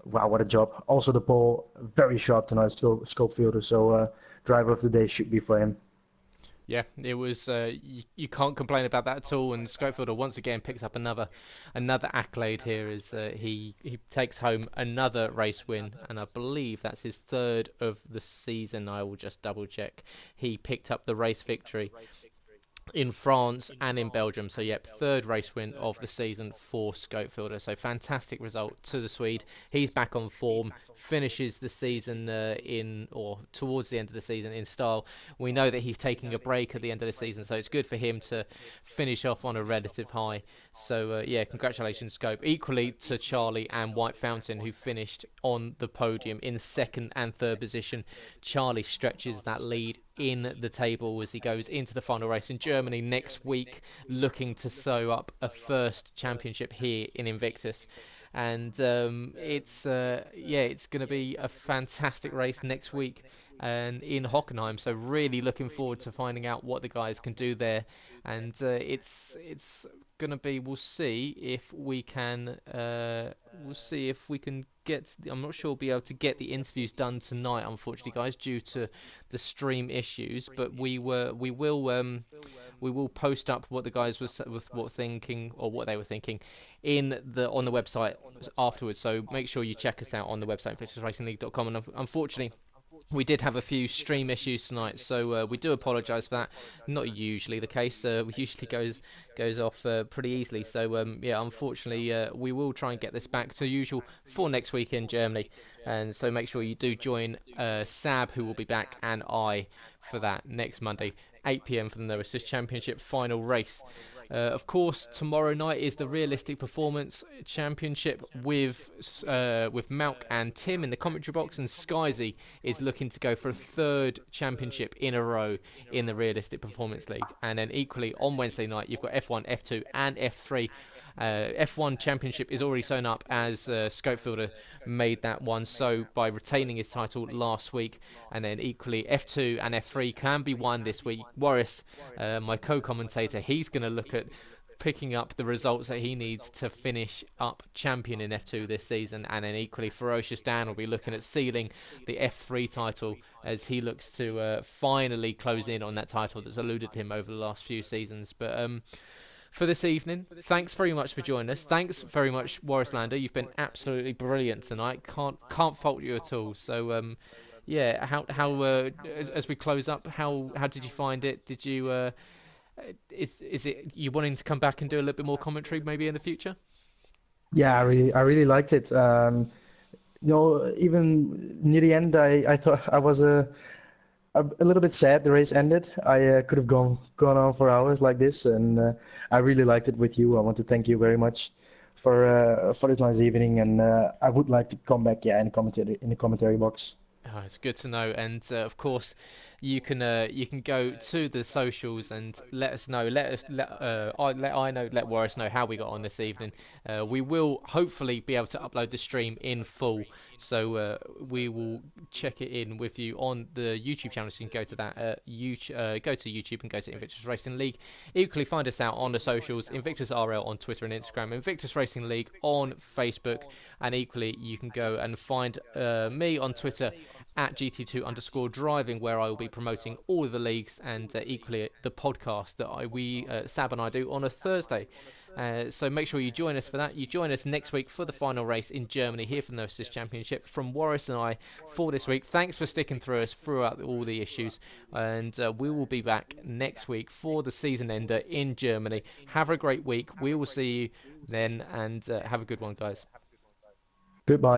Wow, what a job! Also, the pole very sharp tonight, Scopefielder. So driver of the day should be for him. Yeah, it was. You can't complain about that at all. And Scopefielder once again picks up another accolade here as he takes home another race win, and I believe that's his third of the season. I will just double check. He picked up the race victory in France and in Belgium. So, yep, third race win of the season for Scopefielder. So, fantastic result to the Swede. He's back on form, finishes the season towards the end of the season in style. We know that he's taking a break at the end of the season, so it's good for him to finish off on a relative high. So, yeah, congratulations, Scope. Equally to Charlie and White Fountain, who finished on the podium in second and third position. Charlie stretches that lead in the table as he goes into the final race in Germany next week, looking to sew up a first championship here in Invictus. And it's going to be a fantastic race next week and in Hockenheim. So really looking forward to finding out what the guys can do there. And it's going to be. We'll see if we can. Get. I'm not sure we'll be able to get the interviews done tonight, unfortunately, guys, due to the stream issues. But we will post up what the guys were thinking, or what they were thinking on the website afterwards. So make sure you check us out on the website, invictusracingleague.com. And unfortunately, we did have a few stream issues tonight, so we do apologise for that. Not usually the case. We usually goes off pretty easily. So unfortunately, we will try and get this back to usual for next week in Germany. And so make sure you do join Sab, who will be back, and I for that next Monday, 8 p.m. for the No Assist Championship final race. Of course, tomorrow night is the Realistic Performance Championship with Malc and Tim in the commentary box, and Skyzy is looking to go for a third championship in a row in the Realistic Performance League. And then equally on Wednesday night, you've got F1, F2, and F3. F1 Championship is already sewn up as Scopefielder made that one so by retaining his title last week, and then equally F2 and F3 can be won this week. Warris, my co-commentator, he's going to look at picking up the results that he needs to finish up champion in F2 this season, and then equally Ferocious Dan will be looking at sealing the F3 title as he looks to finally close in on that title that's eluded him over the last few seasons. But for this evening, thanks very much for joining us. Thanks very much, Warris Lander. You've been absolutely brilliant tonight. Can't fault you at all. So how as we close up, how did you find it? Did you Is it you wanting to come back and do a little bit more commentary maybe in the future? Yeah, I really liked it. Even near the end, I thought I was a little bit sad the race ended. I could have gone on for hours like this, and I really liked it with you. I want to thank you very much for this nice evening, and I would like to come back, yeah, in the commentary box. Oh, it's good to know, and of course, you can go to the socials and let us know. Let Warris know how we got on this evening. We will hopefully be able to upload the stream in full, so we will check it in with you on the YouTube channel. So you can go to that go to YouTube and go to Invictus Racing League. Equally, find us out on the socials: Invictus RL on Twitter and Instagram, Invictus Racing League on Facebook, and equally you can go and find me on Twitter at GT2_driving, where I will be promoting all of the leagues, and equally the podcast that Sab and I do on a Thursday. So make sure you join us for that. You join us next week for the final race in Germany here for the Novices Championship. From Warris and I for this week, thanks for sticking through us throughout all the issues, and we will be back next week for the season ender in Germany. Have a great week. We will see you then, and have a good one, guys. Goodbye.